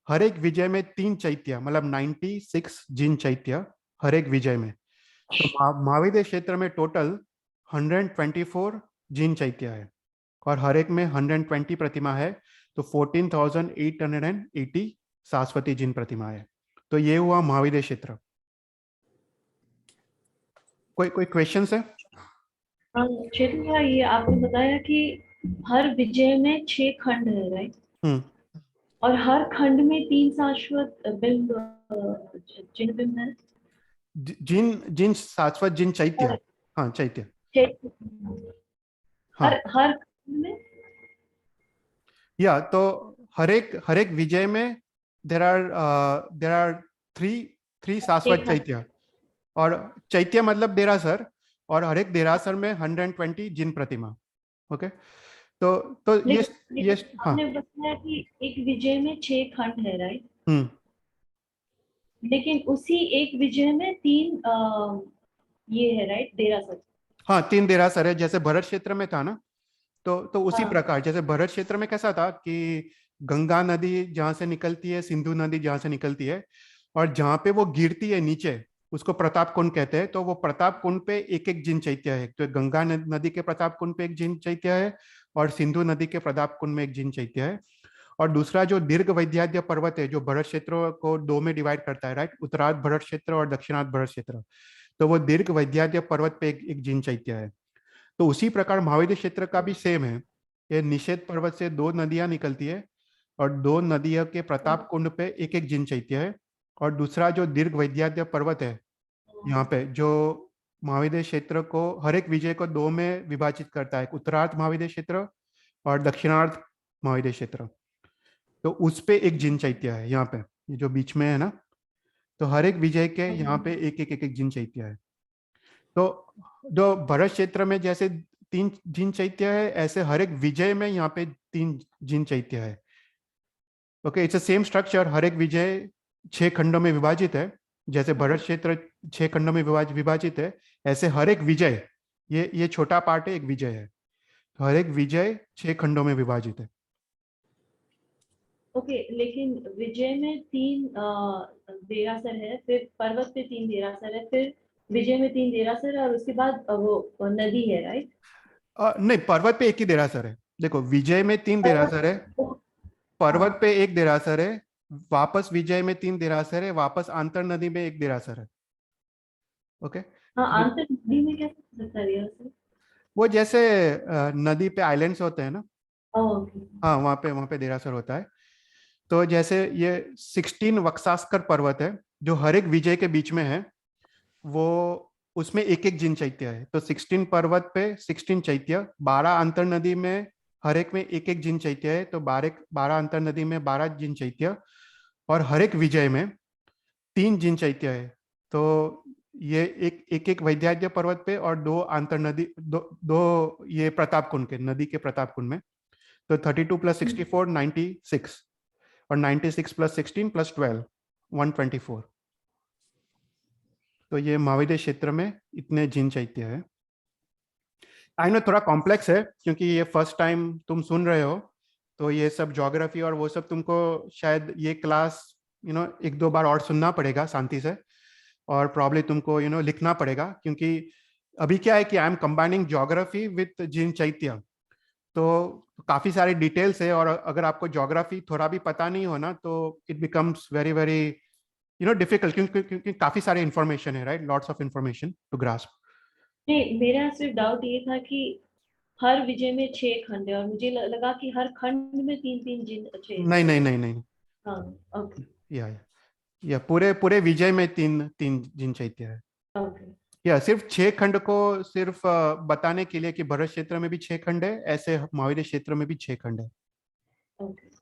हर एक विजय में 3 चैत्य, मतलब 96 जिन चैत्य हर एक विजय में। तो महाविद्य क्षेत्र में टोटल 124 जिन चैत्य है, और हर एक में 120 प्रतिमा है। तो 14,880 शाश्वती जिन प्रतिमा है। तो ये हुआ महाविद्य क्षेत्र। कोई क्वेश्चंस है? चेतन भाई, ये आपने बताया कि हर विजय में 6 खंड है, राइट? और हर खंड में 3 शाश्वत बिंब, जिन बिंब है। जिन शाश्वत जिन चैत्य, हाँ चैत्य, हाँ। हर खंड में या तो हर एक विजय में देर आर थ्री शाश्वत चैत्य, और चैत्य मतलब देरासर, और हर एक देरासर में 120 जिन प्रतिमा। ओके, तो ये हाँ। आपने बताया कि एक विजय में 6 खंड है, राइट? लेकिन उसी एक विजय में 3 ये है, राइट, देरासर। हाँ, 3 देरासर है, जैसे भरत क्षेत्र में था ना। तो उसी प्रकार जैसे भरत क्षेत्र में कैसा था कि गंगा नदी जहां से निकलती है, सिंधु नदी जहां से निकलती है, और जहां पे वो गिरती है नीचे, उसको प्रताप कुंड कहते हैं। तो वो प्रताप कुंड पे एक एक जिन चैत्य है। तो गंगा नदी के प्रताप कुंड पे एक जिन चैत्य है, और सिंधु नदी के प्रताप कुंड में एक जिन चैत्य है। और दूसरा जो दीर्घ वैद्याद्य पर्वत है, जो भरत क्षेत्र को 2 में डिवाइड करता है, राइट, उत्तरार्ध भरत क्षेत्र और दक्षिणार्ध भरत क्षेत्र। तो वो दीर्घ वैद्याद्य पर्वत पे एक जिन चैत्य है। तो उसी प्रकार महाविद्य क्षेत्र का भी सेम है। ये निषेध पर्वत से 2 नदियां निकलती है, और 2 नदियों के प्रताप कुंड पे एक एक जिन चैत्य है। और दूसरा जो दीर्घ वैद्याद्य पर्वत है, यहाँ पे जो महाविद्य क्षेत्र को हर एक विजय को 2 में विभाजित करता है, उत्तरार्ध महाविद्य क्षेत्र और दक्षिणार्ध महाविद्य क्षेत्र। तो उस पे एक जिन चैत्य है यहाँ पे, ये जो बीच में है ना। तो हर एक विजय के यहाँ पे एक जिन चैत्य है। तो जो भरत क्षेत्र में जैसे 3 जिन चैत्य है, ऐसे हर एक विजय में यहाँ पे 3 जिन चैत्य है। Okay, it's a same structure. हर एक विजय 6 खंडों में विभाजित है। जैसे भरत क्षेत्र 6 खंडों में विभाजित है, ऐसे हर एक विजय, ये छोटा पार्ट है, एक विजय है। हर एक विजय 6 खंडों में विभाजित है। ओके, लेकिन विजय में 3 देरासर है, फिर पर्वत पे 3 देरासर है, फिर विजय में 3 देरासर है, और उसके बाद वो नदी है, राइट? नहीं, पर्वत पे एक ही देरासर है। देखो, विजय में 3 देरासर है, पर्वत पे एक देरासर है, वापस विजय में 3 देरासर है, वापस आंतर नदी में एक देरासर है। ओके, हाँ, आंतर नदी में कैसे हो सकता है देरासर? वो जैसे नदी पे आइलैंड्स होते हैं ना, ओके। हाँ, वहां पे देरासर होता है। तो जैसे ये 16 वक्षास्कर पर्वत है, जो हर एक विजय के बीच में है, वो उसमें एक एक जिन चैत्य है। तो 16 पर्वत पे 16 चैत्य, 12 अंतर नदी में हर एक में एक एक जिन चैत्य है। तो 12 अंतर नदी में 12 जिन चैत्य, और हर एक विजय में 3 जिन चैत्य है। तो ये एक वैद्याद्य पर्वत पे, और 2 अंतर नदी, दो ये प्रताप कुंड के, नदी के प्रताप कुंड में। तो 32 + 64 96, और 96 + 16 + 12 124। तो ये महाविद्य क्षेत्र में इतने जिन चैत्य है। आई नो थोड़ा कॉम्प्लेक्स है क्योंकि ये फर्स्ट टाइम तुम सुन रहे हो, तो ये सब ज्योग्राफी और वो सब तुमको शायद ये क्लास एक दो बार और सुनना पड़ेगा शांति से, और प्रॉब्ली तुमको लिखना पड़ेगा, क्योंकि अभी क्या है कि I am combining geography with जिन चैत्य, तो काफी सारे डिटेल्स है, और अगर आपको ज्योग्राफी थोड़ा भी पता नहीं हो ना तो it becomes very very difficult, क्योंकि काफी सारे इंफॉर्मेशन है, right, lots of information to grasp. नहीं, मेरा सिर्फ डाउट ये था कि हर विजय में 6 खंड है, और मुझे लगा कि हर खंड में 3-3 जिन अच्छे। नहीं नहीं नहीं नहीं, हाँ, ओके या पूरे पूरे विजय में तीन तीन जिन चैत्य है। ओके। या सिर्फ 6 खंड को सिर्फ बताने के लिए कि भरत क्षेत्र में भी 6 खंड है, ऐसे महावीर क्षेत्र में भी 6 खंड है। ओके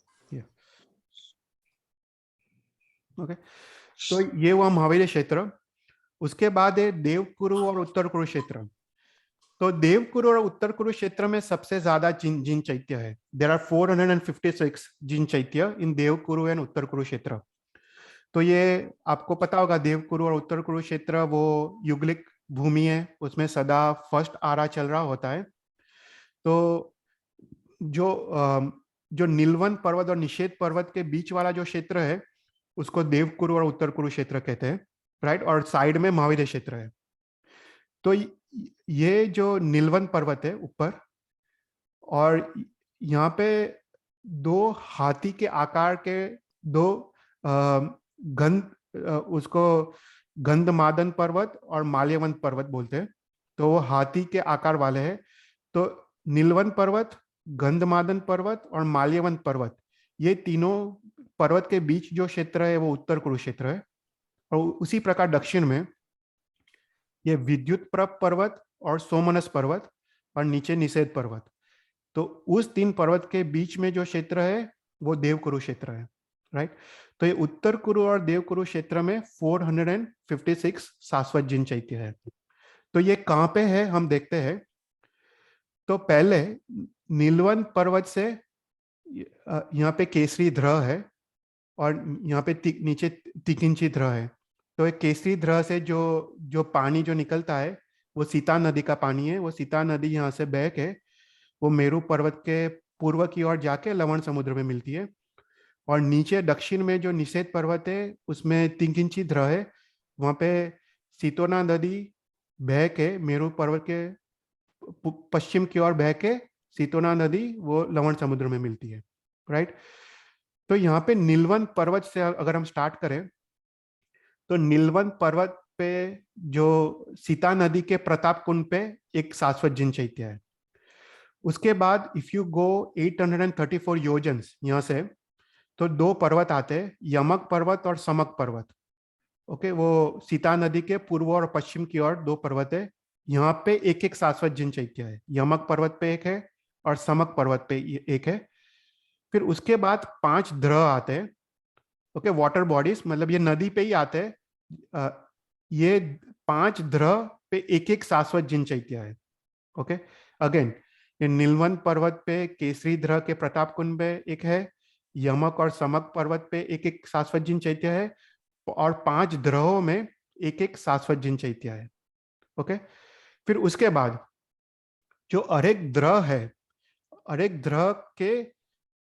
ओके, तो ये हुआ महावीर क्षेत्र। उसके बाद है देवकुरु और उत्तर कुरुक्षेत्र। तो देवकुरु और उत्तर कुरुक्षेत्र में सबसे ज्यादा जिन चैत्य है। देर आर 456 जिन चैत्य इन देवकुरु एंड उत्तर कुरुक्षेत्र। तो ये आपको पता होगा, देवकुरु और उत्तर कुरुक्षेत्र वो युगलिक भूमि है, उसमें सदा फर्स्ट आरा चल रहा होता है। तो जो नीलवन पर्वत और निषेध पर्वत के बीच वाला जो क्षेत्र है उसको देवकुरु और उत्तर कुरुक्षेत्र कहते हैं, राइट, और साइड में महावीर क्षेत्र है। तो ये जो नीलवन पर्वत है ऊपर, और यहाँ पे दो हाथी के आकार के दो उसको गंधमादन पर्वत और माल्यवंत पर्वत बोलते हैं। तो वो हाथी के आकार वाले हैं। तो नीलवन पर्वत, गंधमादन पर्वत और माल्यवंत पर्वत, ये तीनों पर्वत के बीच जो क्षेत्र है वो उत्तर कुरुक्षेत्र है। और उसी प्रकार दक्षिण में ये विद्युत प्रभ पर्वत और सोमनस पर्वत और नीचे निषेध पर्वत। तो उस 3 पर्वत के बीच में जो क्षेत्र है वो देवकुरु क्षेत्र है, राइट। तो ये उत्तर कुरु और देवकुरु क्षेत्र में 456 शाश्वत जिन चैत्य है। तो ये कहाँ पे है हम देखते हैं। तो पहले नीलवन पर्वत से यहाँ पे केसरी ध्रह है, और यहाँ पे नीचे तिकिंची ध्रह है। तो एक केसरी ध्रह से जो जो पानी जो निकलता है वो सीता नदी का पानी है। वो सीता नदी यहाँ से बह के वो मेरू पर्वत के पूर्व की ओर जाके लवण समुद्र में मिलती है। और नीचे दक्षिण में जो निषेध पर्वत है उसमें तिकिंची ध्रह है। वहाँ पे सीतोना नदी बह के मेरू पर्वत के पश्चिम की ओर बह के सीतोना नदी वो लवण समुद्र में मिलती है, राइट। तो यहाँ पे नीलवन पर्वत से अगर हम स्टार्ट करें तो नीलवन पर्वत पे जो सीता नदी के प्रताप कुंड पे एक शाश्वत जिन चैत्य है। उसके बाद इफ यू गो 834 योजन्स यहाँ से, तो 2 पर्वत आते हैं, यमक पर्वत और समक पर्वत। ओके, वो सीता नदी के पूर्व और पश्चिम की ओर 2 पर्वत है। यहाँ पे एक एक शाश्वत जिन चैत्य है। यमक पर्वत पे एक है और समक पर्वत पे एक है। फिर उसके बाद 5 ध्रह आते हैं। ओके, वाटर बॉडीज, मतलब ये नदी पे ही आते हैं। ये 5 ध्रह पे एक एक शाश्वत जिन चैत्य है। ओके, अगेन ये नीलवन पर्वत पे केसरी ध्रह के प्रताप कुंड पे एक है, यमक और समक पर्वत पे एक एक शाश्वत जिन चैत्य है, और 5 ध्रहों में एक एक शाश्वत जिन चैत्य है। ओके, फिर उसके बाद जो अरेक ध्रह है, अरेक ध्रह के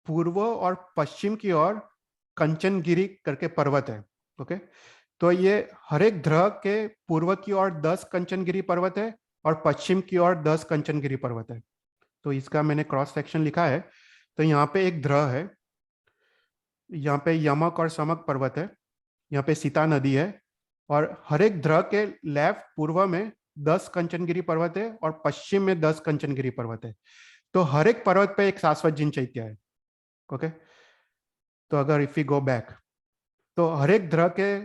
पूर्व और पश्चिम की ओर कंचनगिरी करके पर्वत है। ओके, तो ये हर एक ध्रह के पूर्व की ओर 10 कंचनगिरी पर्वत है और पश्चिम की ओर 10 कंचनगिरी पर्वत है। तो इसका मैंने क्रॉस सेक्शन लिखा है। तो यहाँ पे एक ध्रह है, यहाँ पे यमक और समक पर्वत है, यहाँ पे सीता नदी है, और हर एक ध्रह के लेफ्ट पूर्व में 10 कंचनगिरी पर्वत है और पश्चिम में 10 कंचनगिरी पर्वत है। तो हर एक पर्वत पे एक शाश्वत जिन चैत्य है। ओके, तो अगर इफ यू गो बैक, तो हर एक ध्रह के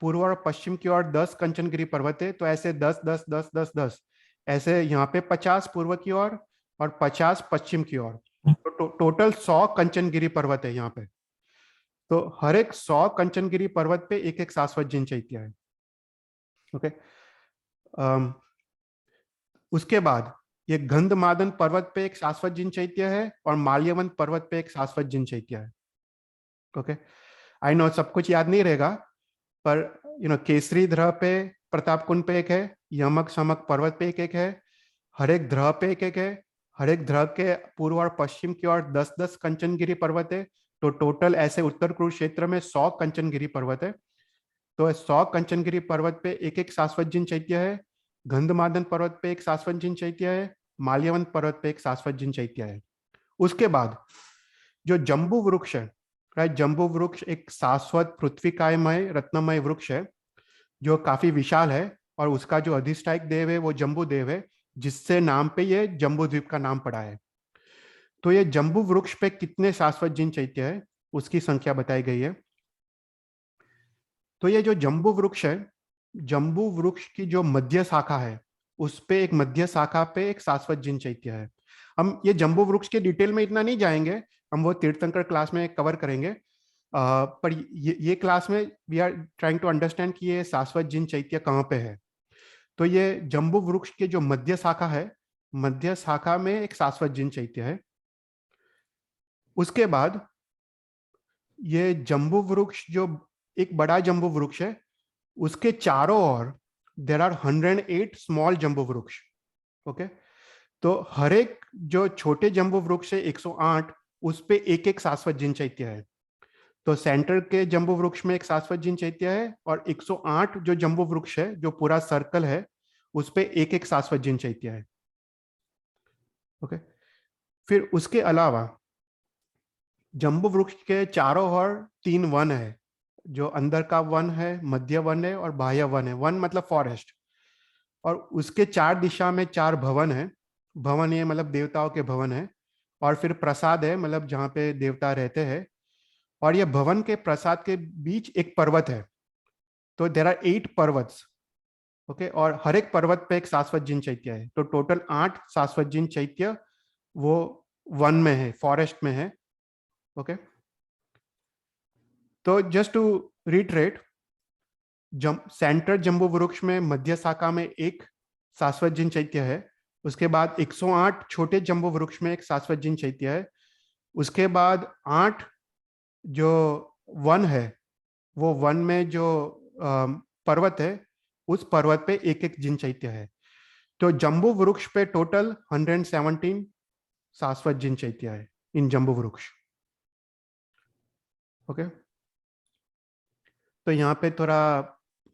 पूर्व और पश्चिम की ओर 10 कंचनगिरी पर्वत है। तो ऐसे 10 10 10 10 10 ऐसे यहाँ पे 50 पूर्व की ओर और 50 पश्चिम की ओर, तो टोटल 100 कंचनगिरी पर्वत है यहाँ पे। तो हर एक 100 कंचनगिरी पर्वत पे एक एक शाश्वत जिन चैत्य है। ओके, उसके बाद ये गंधमादन पर्वत पे एक शाश्वत जिन चैत्य है और माल्यवंत पर्वत पे एक शाश्वत जिन चैत्य है। ओके, आई नो सब कुछ याद नहीं रहेगा, पर केसरी ध्रह पे प्रताप कुंड पे एक है, यमक समक पर्वत पे एक एक है, हर एक ध्रुव पे एक है, हर एक ध्रुव के पूर्व और पश्चिम की ओर 10-10 कंचनगिरी पर्वत है। तो टोटल ऐसे उत्तर कुरुक्षेत्र में 100 कंचनगिरी पर्वत है। तो 100 कंचनगिरी पर्वत पे एक एक शाश्वत जिन चैत्य है। गंधमादन पर्वत पे एक शाश्वत जिन चैत्य है। माल्यवंत पर्वत पे एक शाश्वत जिन चैत्य है। उसके बाद जो जम्बू वृक्ष है, राइट, जम्बू वृक्ष एक शाश्वत पृथ्वीकायमय रत्नमय वृक्ष है जो काफी विशाल है, और उसका जो अधिष्ठायक देव है वो जम्बू देव है, जिससे नाम पे ये जम्बू द्वीप का नाम पड़ा है। तो ये जम्बू वृक्ष पे कितने शाश्वत जिन चैत्य है उसकी संख्या बताई गई है। तो ये जो जम्बू वृक्ष है, जम्बू वृक्ष की जो मध्य शाखा है उस पे एक मध्य शाखा पे एक शाश्वत जिन चैत्य है। हम ये जम्बू वृक्ष के डिटेल में इतना नहीं जाएंगे, हम वो तीर्थंकर क्लास में कवर करेंगे। पर ये क्लास में we are trying to understand कि ये शाश्वत जिन चैत्य कहाँ पे है। तो ये जम्बू वृक्ष के जो मध्य शाखा है, मध्य शाखा में एक शाश्वत जिन चैत्य है। उसके बाद ये जम्बू वृक्ष जो एक बड़ा जम्बू वृक्ष है, उसके चारों ओर देर आर 108 स्मॉल जम्बू वृक्ष। ओके, तो हर एक जो छोटे जम्बू वृक्ष है 108, उस पे एक एक शाश्वत जिन चैत्य है। तो सेंटर के जम्बू वृक्ष में एक शाश्वत जिन चैत्य है, और 108 जो जम्बू वृक्ष है जो पूरा सर्कल है उस पे एक एक शाश्वत जिन चैत्य है। ओके, फिर उसके अलावा जम्बू वृक्ष के चारों ओर 3 वन है, जो अंदर का वन है, मध्य वन है और बाह्य वन है। वन मतलब फॉरेस्ट। और उसके 4 दिशा में 4 भवन है। भवन ये मतलब देवताओं के भवन है। और फिर प्रसाद है, मतलब जहाँ पे देवता रहते हैं। और ये भवन के प्रसाद के बीच एक पर्वत है। तो देर आर 8 पर्वत। ओके, और हर एक पर्वत पे एक शाश्वत जिन चैत्य है। तो टोटल 8 शाश्वत जिन चैत्य वो वन में है, फॉरेस्ट में है। ओके, तो जस्ट टू रिट्रेट, सेंटर जम्बू वृक्ष में मध्य शाखा में एक शाश्वत जिन चैत्य है। उसके बाद 108 छोटे जम्बू वृक्ष में एक शाश्वत जिन चैत्य है। उसके बाद 8 जो वन है, वो वन में जो पर्वत है, उस पर्वत पे एक एक जिन चैत्य है। तो जम्बू वृक्ष पे टोटल 117 शाश्वत जिन चैत्य है इन जम्बू वृक्ष। ओके, तो यहाँ पे थोड़ा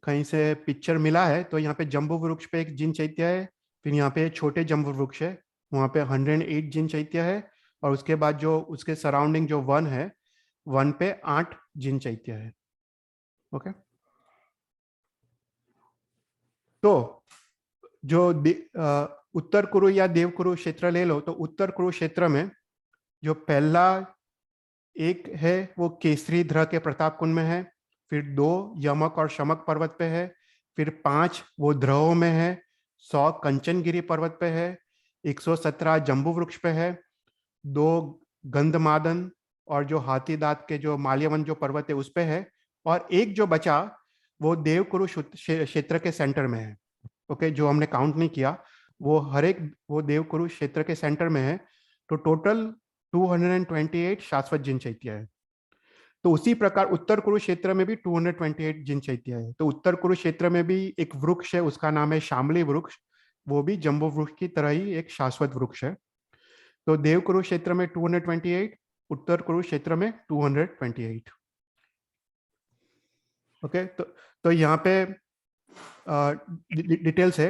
कहीं से पिक्चर मिला है। तो यहाँ पे जम्बू वृक्ष पे एक जिन चैत्य है, फिर यहाँ पे छोटे जम्बू वृक्ष है, वहाँ पे 108 जिन चैत्य है, और उसके बाद जो उसके सराउंडिंग जो वन है, वन पे 8 जिन चैत्य है। ओके, तो जो उत्तर कुरु या देव कुरु क्षेत्र ले लो, तो उत्तर कुरु क्षेत्र में जो पहला एक है वो केसरी ध्र के प्रताप कुंड में है, फिर 2 यमक और शमक पर्वत पे है, फिर 5 वो ध्रुवों में है, 100 कंचनगिरी पर्वत पे है, 117 जम्बू वृक्ष पे है, 2 गंधमादन और जो हाथी दांत के जो माल्यवन जो पर्वत है उस पे है, और एक जो बचा वो देवकुरु क्षेत्र के सेंटर में है। ओके, जो हमने काउंट नहीं किया, वो हर एक वो देवकुरु क्षेत्र के सेंटर में है। तो टोटल 228 शाश्वत जिन चैत्य है। तो उसी प्रकार उत्तर कुरुक्षेत्र में भी 228 जिन चैत्य है। तो उत्तर कुरुक्षेत्र में भी एक वृक्ष है, उसका नाम है शामली वृक्ष। वो भी जम्बू वृक्ष की तरह ही एक शाश्वत वृक्ष है। तो देव कुरुक्षेत्र में 228, उत्तर कुरुक्षेत्र में 228। ओके, तो यहाँ पे डिटेल्स है।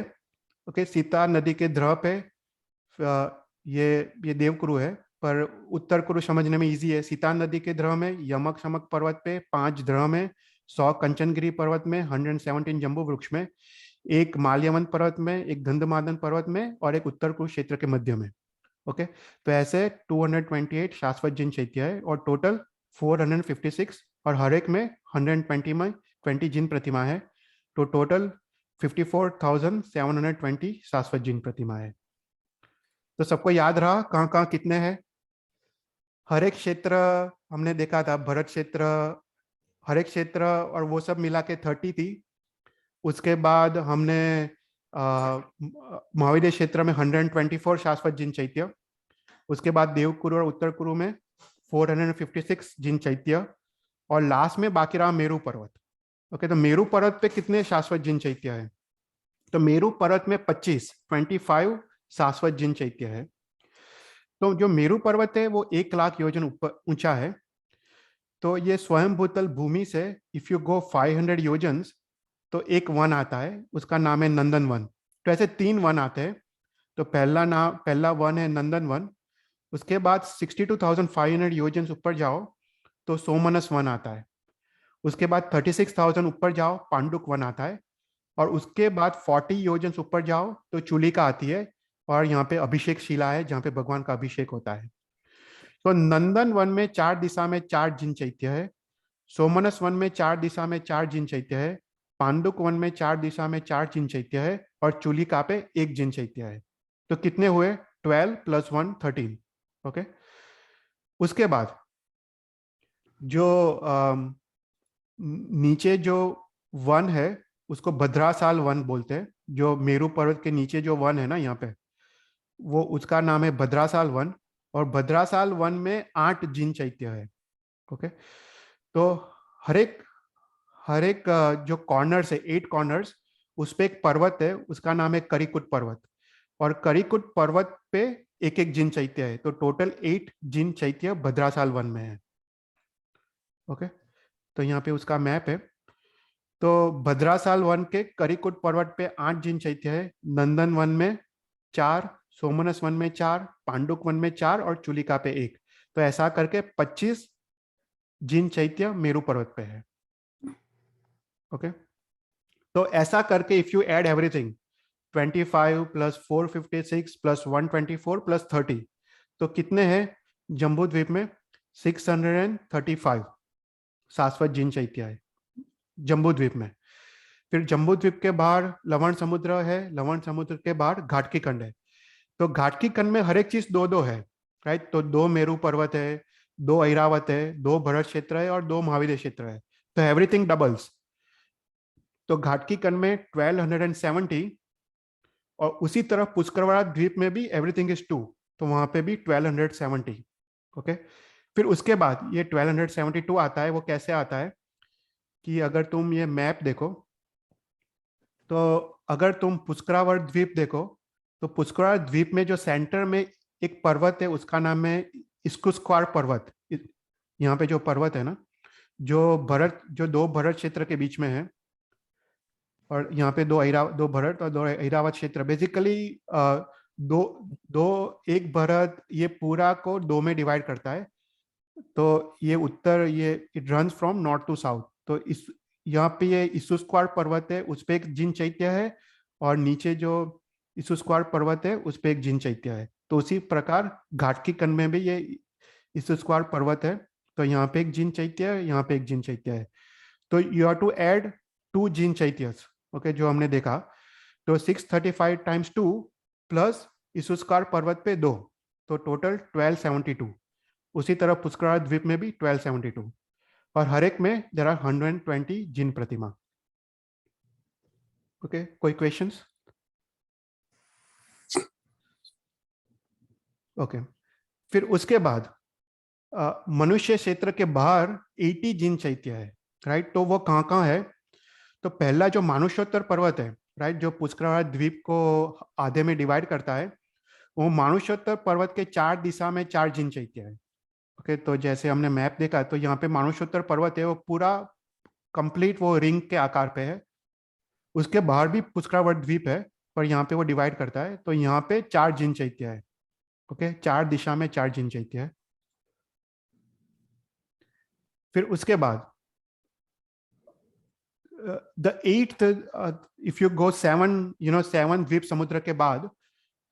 ओके, सीता नदी के ध्रुव पे ये देवकुरु है, पर उत्तर कुरु समझने में इजी है। सीता नदी के ध्रुव में यमक शमक पर्वत पे 5 ध्रुव में, 100 कंचनगिरी पर्वत में, 117 जम्बू वृक्ष में, एक माल्यवंत पर्वत में, एक गंधमादन पर्वत में, और एक उत्तर कुरु क्षेत्र के मध्य में। ओके, तो ऐसे 228 शाश्वत जिन चैत्य है, और टोटल 456, और हर एक में 120 में 20 जिन प्रतिमा है। तो टोटल 54,720 शाश्वत जिन प्रतिमा है। तो सबको याद रहा कहाँ कहाँ कितने हैं। हर एक क्षेत्र हमने देखा था, भरत क्षेत्र, हर एक क्षेत्र और वो सब मिला के 30 थी। उसके बाद हमने महाविद्य क्षेत्र में 124 शाश्वत जिन चैत्य। उसके बाद देवकुरु और उत्तर कुरु में 456 जिन चैत्य, और लास्ट में बाकी रहा मेरू पर्वत। ओके, तो मेरू पर्वत पे कितने शाश्वत जिन चैत्य है? तो मेरू पर्वत में 25 शाश्वत जिन चैत्य है। तो जो मेरू पर्वत है वो 1,00,000 योजन ऊपर ऊंचा है। तो ये स्वयं भूतल भूमि से इफ यू गो 500 योजन्स तो एक वन आता है, उसका नाम है नंदन वन। तो ऐसे 3 वन आते हैं। तो पहला वन है नंदन वन। उसके बाद 62,500 योजन ऊपर जाओ तो सोमनस वन आता है। उसके बाद 36,000 ऊपर जाओ पांडुक वन आता है। और उसके बाद 40 योजन ऊपर जाओ तो चुलिका आती है, और यहाँ पे अभिषेक शिला है जहाँ पे भगवान का अभिषेक होता है। तो नंदन वन में 4 दिशा में 4 जिन चैत्य है, सोमनस वन में 4 दिशा में 4 जिन चैत्य है, पांडुक वन में 4 दिशा में 4 जिन चैत्य है, और चुलिका पे 1 जिन चैत्य है। तो कितने हुए? 12 + 1 13। ओके। उसके बाद जो नीचे जो वन है उसको भद्रासाल वन बोलते हैं। जो मेरू पर्वत के नीचे जो वन है ना यहाँ पे, वो उसका नाम है भद्रासाल वन। और भद्रासाल वन में 8 जिन चैत्य है। ओके। तो हर एक जो कॉर्नर्स है, 8 कॉर्नर्स, उस पे एक पर्वत है, उसका नाम है करिकुट पर्वत। और करिकुट पर्वत पे एक एक जिन चैत्य है। तो टोटल 8 जिन चैत्य भद्रासाल वन में है। ओके। तो यहाँ पे उसका मैप है। तो भद्रासाल वन के करिकुट पर्वत पे 8 जिन चैत्य है, नंदन वन में 4, सोमनस वन में 4, पांडुक वन में 4 और चुलिका पे 1। तो ऐसा करके 25 जिन चैत्य मेरू पर्वत पे है। ओके। तो ऐसा करके इफ यू ऐड एवरीथिंग 25 + 456 + 124 + 30, तो कितने हैं जम्बू द्वीप में? 635 शाश्वत जिन चैत्य है जम्बू द्वीप में। फिर जम्बू द्वीप के बाहर लवण समुद्र है, लवण समुद्र के बाहर घाटकी खंड है। तो घाटकी खंड में हर एक चीज 2-2 है, राइट। तो 2 मेरू पर्वत है, 2 ऐरावत है, 2 भरत क्षेत्र है और 2 महाविद्य क्षेत्र है। तो एवरीथिंग डबल्स। तो घाटकी खंड में 1270, और उसी तरह पुष्करवाड़ा द्वीप में भी एवरीथिंग इज 2, तो वहां पे भी 1270। ओके। फिर उसके बाद ये 1272 आता है। वो कैसे आता है कि अगर तुम ये मैप देखो, तो अगर तुम पुष्करावर द्वीप देखो, तो पुष्करावर द्वीप में जो सेंटर में एक पर्वत है उसका नाम है इस्कुस्क्वार पर्वत। यहाँ पे जो पर्वत है ना, जो 2 भरत क्षेत्र के बीच में है, और यहाँ पे 2 भरत और 2 ऐरावत क्षेत्र। बेसिकली एक भरत ये पूरा को 2 में डिवाइड करता है। तो ये उत्तर, ये it runs from north to south. तो इस यहाँ पे ये इस्कुस्क्वार पर्वत है, उस पे एक जिन चैत्य है, और नीचे जो इस्कुस्क्वार पर्वत है उस पे एक जिन चैत्य है। तो उसी प्रकार घाटकी खंड में भी ये इस्कुस्क्वार पर्वत है। तो यहाँ पे एक जिन चैत्य है, यहाँ पे एक जिन चैत्य है। तो यू हैव टू ऐड 2 जिन चैत्यस। ओके, जो हमने देखा। तो 635 × 2 प्लस इस्कुस्क्वार पर्वत पे 2, तो टोटल 1272। उसी तरह पुष्कराल द्वीप में भी 1272, और हर एक में देयर आर 120 जिन प्रतिमा। ओके, कोई क्वेश्चंस? ओके। फिर उसके बाद मनुष्य क्षेत्र के बाहर 80 जिन चैत्य है, राइट। तो वो कहाँ कहाँ है? तो पहला जो मानुष्योत्तर पर्वत है, राइट, जो पुष्कराल द्वीप को आधे में डिवाइड करता है, वो मानुष्योत्तर पर्वत के 4 दिशा में 4 जिन चैत्य है। ओके। तो जैसे हमने मैप देखा, तो यहाँ पे मानुष्योत्तर पर्वत है, वो पूरा कंप्लीट वो रिंग के आकार पे है। उसके बाहर भी पुष्करावर्त द्वीप है, पर यहाँ पे वो डिवाइड करता है। तो यहाँ पे 4 जिन चैत्य है। ओके, 4 दिशा में 4 जिन चैत्य है। फिर उसके बाद the 8th, if you go 7 द्वीप समुद्र के बाद,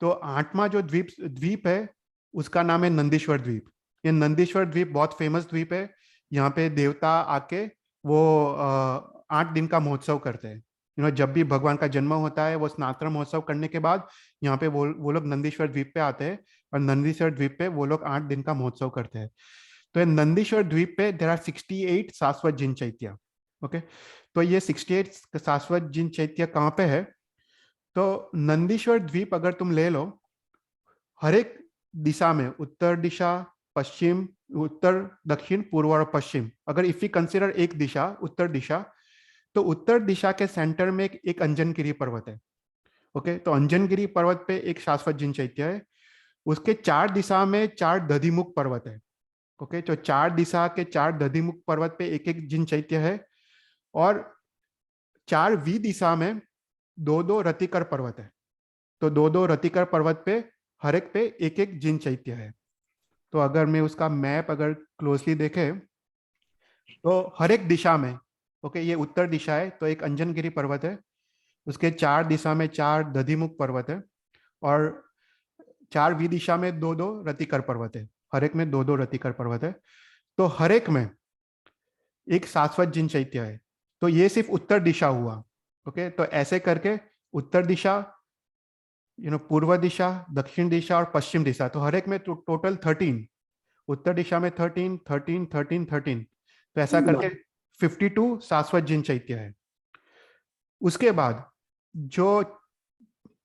तो 8वां जो द्वीप है उसका नाम है नंदीश्वर द्वीप। ये नंदीश्वर द्वीप बहुत फेमस द्वीप है। यहाँ पे देवता आके वो 8 दिन का महोत्सव करते हैं। जब भी भगवान का जन्म होता है, वो स्नातन महोत्सव करने के बाद यहाँ पे वो लोग नंदीश्वर द्वीप पे आते हैं, और नंदीश्वर द्वीप पे वो लोग 8 दिन का महोत्सव करते हैं। तो नंदीश्वर द्वीप पे देयर आर 68 शाश्वत जिन चैत्य। ओके। तो ये 68 शाश्वत जिन चैत्य कहाँ पे है? तो नंदीश्वर द्वीप अगर तुम ले लो, हर एक दिशा में, उत्तर दिशा, पश्चिम, उत्तर, दक्षिण, पूर्व और पश्चिम, अगर इफ यू कंसिडर एक दिशा उत्तर दिशा, तो उत्तर दिशा के सेंटर में एक अंजनगिरी पर्वत है। ओके, तो अंजनगिरी पर्वत पे एक शाश्वत जिन चैत्य है, उसके 4 दिशा में 4 दधिमुख पर्वत है। ओके, तो 4 दिशा के 4 दधिमुख पर्वत पे एक एक जिन चैत्य है, और 4 वी दिशा में 2-2 रतिकर पर्वत है। तो 2-2 रतिकर पर्वत पे हर एक पे एक एक जिन चैत्य है। तो अगर मैं उसका मैप अगर क्लोजली देखे तो हर एक दिशा में, ओके, ये उत्तर दिशा है तो एक अंजनगिरी पर्वत है, उसके 4 दिशा में 4 दधिमुख पर्वत है, और 4 वी दिशा में 2-2 रतिकर पर्वत है। हर एक में 2-2 रतिकर पर्वत है। तो हर एक में एक शाश्वत जिन चैत्य है। तो ये सिर्फ उत्तर दिशा हुआ। ओके, तो ऐसे करके उत्तर दिशा, पूर्व दिशा, दक्षिण दिशा और पश्चिम दिशा, तो हर एक में टोटल 13, उत्तर दिशा में 13, 13, 13, 13, तो ऐसा करके 52 शाश्वत जिन चैत्य है। उसके बाद जो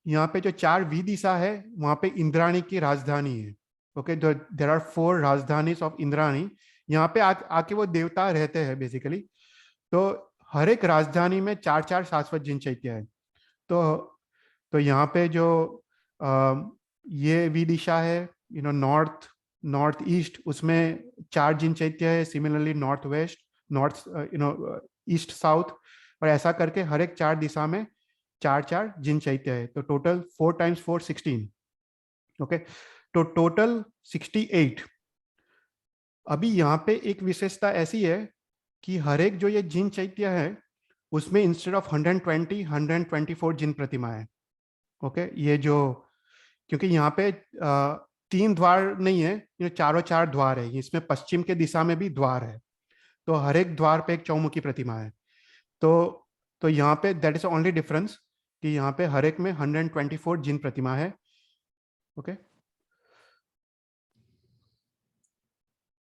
यहाँ पे जो 4 वी दिशा है, वहां पे इंद्राणी की राजधानी है। ओके, देयर आर 4 राजधानीज ऑफ इंद्राणी। यहाँ पे आके वो देवता रहते हैं बेसिकली। तो हर एक राजधानी में 4-4 शाश्वत जिन चैत्य है। तो यहाँ पे जो ये वी दिशा है, नॉर्थ ईस्ट, उसमें 4 जिन चैत्य है। Similarly north west, north east south, और ऐसा करके हर एक 4 दिशा में 4-4 जिन चैत्य है। तो टोटल 4 × 4 16। ओके, तो टोटल 68। अभी यहाँ पे एक विशेषता ऐसी है कि हर एक जो ये जिन चैत्य है उसमें इंस्टेड ऑफ 120 124 जिन प्रतिमा है। ओके, ये जो, क्योंकि यहाँ पे 3 द्वार नहीं है, ये चारों 4 द्वार है। इसमें पश्चिम के दिशा में भी द्वार है, तो हर एक द्वार पे एक चौमुखी प्रतिमा है। तो यहाँ पे दैट इज ओनली डिफरेंस कि यहाँ पे हर एक में 124 जिन प्रतिमा है। ओके,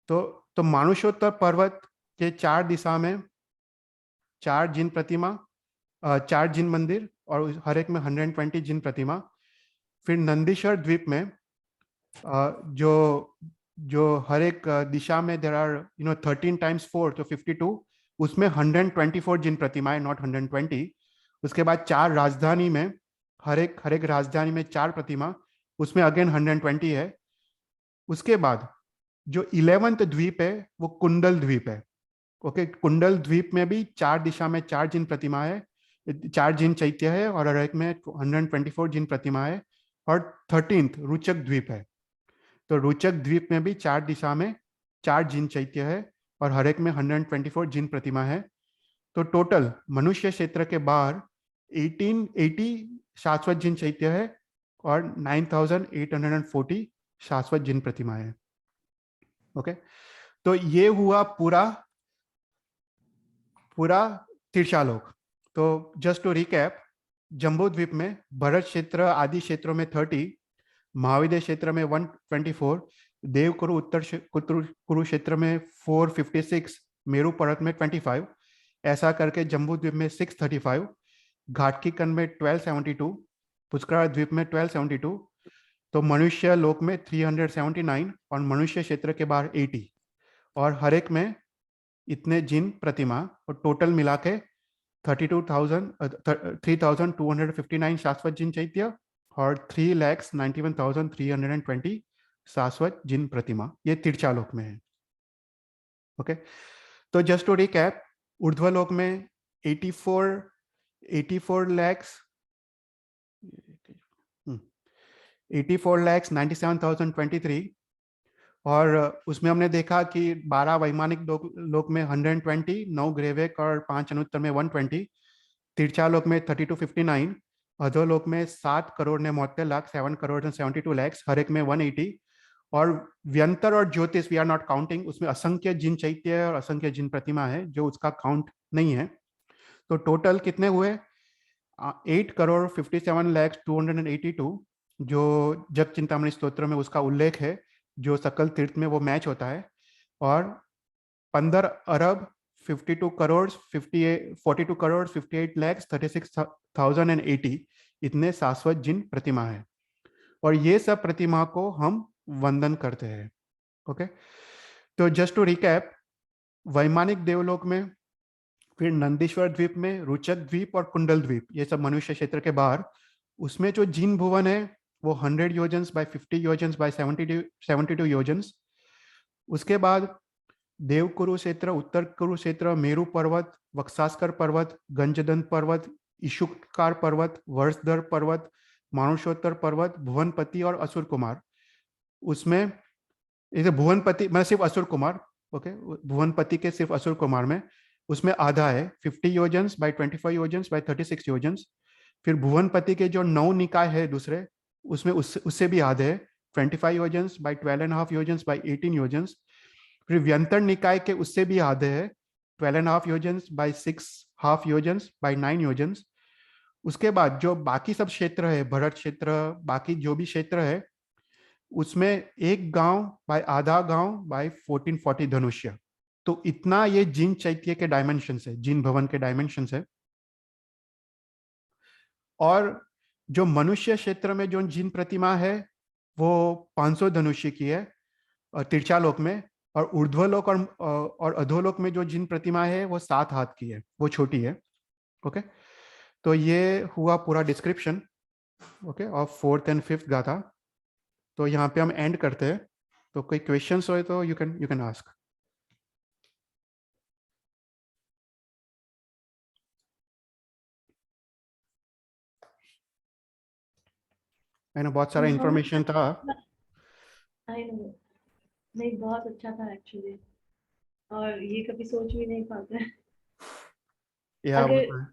तो मानुषोत्तर पर्वत के 4 दिशा में 4 जिन प्रतिमा, 4 जिन मंदिर, और हर एक में 120 जिन प्रतिमा। फिर नंदीश्वर द्वीप में जो हर एक दिशा में देर आर 13 × 4, तो 52, उसमें 124 जिन प्रतिमाएं, नॉट 120। उसके बाद 4 राजधानी में हर एक राजधानी में 4 प्रतिमा, उसमें अगेन 120 है। उसके बाद जो 11th द्वीप है वो कुंडल द्वीप है। ओके, कुंडल द्वीप में भी 4 दिशा में 4 जिन प्रतिमा है, 4 जिन चैत्य है, और हर एक में 124 जिन प्रतिमा है। और 13th रुचक द्वीप है। तो रुचक द्वीप में भी 4 दिशा में 4 जिन चैत्य है, और हर एक में 124 जिन प्रतिमा है। तो टोटल मनुष्य क्षेत्र के बाहर 1880 शाश्वत जिन चैत्य है, और 9840 शाश्वत जिन प्रतिमा है। ओके, तो ये हुआ पूरा तीर्थालोक। तो जस्ट टू रिकैप, जम्बू द्वीप में भरत क्षेत्र आदि क्षेत्रों में 30, महाविद्य क्षेत्र में 124, देवकुरु उत्तर कुरुक्षेत्र में 456, मेरू पर्वत में 25, ऐसा करके जम्बू द्वीप में 635, घाटकीकन में 1272, पुष्कर द्वीप में 1272, तो मनुष्य लोक में 379, और मनुष्य क्षेत्र के बाहर 80, और हर एक में इतने जिन प्रतिमा, और टोटल मिला के 3259 शाश्वत जिन चैत्य, और 3,91,320 शाश्वत जिन प्रतिमा, ये तीर्थालोक में है। ओके, तो जस्ट टू रिकैप, ऊर्ध्वलोक में 84,97,023, और उसमें हमने देखा कि 12 वैमानिक लोक में 120, 9 ग्रेवेक और 5 अनुत्तर में 120, तीर्थालोक में 3259, अधोलोक में 7,73,00,000, 7,72 लाख, हर एक में 180, और व्यंतर और ज्योतिष वी आर नॉट काउंटिंग, उसमें असंख्य जिन चैत्य और असंख्य जिन प्रतिमा है जो उसका काउंट नहीं है। तो टोटल कितने हुए? 8,57,02,82, जो जप चिंतामणि स्तोत्र में उसका उल्लेख है, जो सकल तीर्थ में वो मैच होता है, और 15,42,58,36,36,080 इतने शाश्वत जिन प्रतिमा है, और ये सब प्रतिमा को हम वंदन करते हैं। ओके, तो जस्ट टू रिकैप, वैमानिक देवलोक में, फिर नंदीश्वर द्वीप में, रुचक द्वीप और कुंडल द्वीप, ये सब मनुष्य क्षेत्र के बाहर, उसमें जो जिन भुवन है वो 100 योजन्स बाय 50 योजन्स बाय 72 योजन्स। उसके बाद देव कुरुक्षेत्र, उत्तर कुरुक्षेत्र, मेरु पर्वत, वक्षास्कर पर्वत, गंजदंत पर्वत, ईशुकार पर्वत, वर्षधर पर्वत, मानुषोत्तर पर्वत, भुवनपति और असुर कुमार। उसमें भुवनपति मतलब सिर्फ असुर कुमार, ओके, भुवनपति के सिर्फ असुर कुमार में उसमें आधा है 50 योजन्स बाय 25 योजन्स बाय 36 योजन्स। फिर भुवनपति के जो 9 निकाय है दूसरे, उसमें उससे भी आधे है 25 योजन्स बाय 12.5 योजन्स बाय 18 योजन्स। फिर व्यंतर निकाय के उससे भी आधे है 12.5 योजन्स बाय 6.5 योजन्स बाय 9 योजन्स। उसके बाद जो बाकी सब क्षेत्र है, भरत क्षेत्र, बाकी जो भी क्षेत्र है, उसमें एक गांव बाय आधा गांव बाय 1440 धनुष्य। तो इतना ये जिन चैत्य के डायमेंशंस है, जिन भवन के डायमेंशंस है। और जो मनुष्य क्षेत्र में जो जिन प्रतिमा है वो 500 धनुष्य की है तिरछालोक में, और ऊर्ध्वलोक और अधोलोक में जो जिन प्रतिमा है वो 7 हाथ की है, वो छोटी है। ओके, तो ये हुआ पूरा description, okay, of 4th and 5th गाथा। तो यहाँ पे हम एंड करते हैं। तो कोई क्वेश्चंस हो तो यू कैन आस्क। बहुत सारा इंफॉर्मेशन था। नहीं, बहुत अच्छा था एक्चुअली, और ये कभी सोच भी नहीं पाते। अगर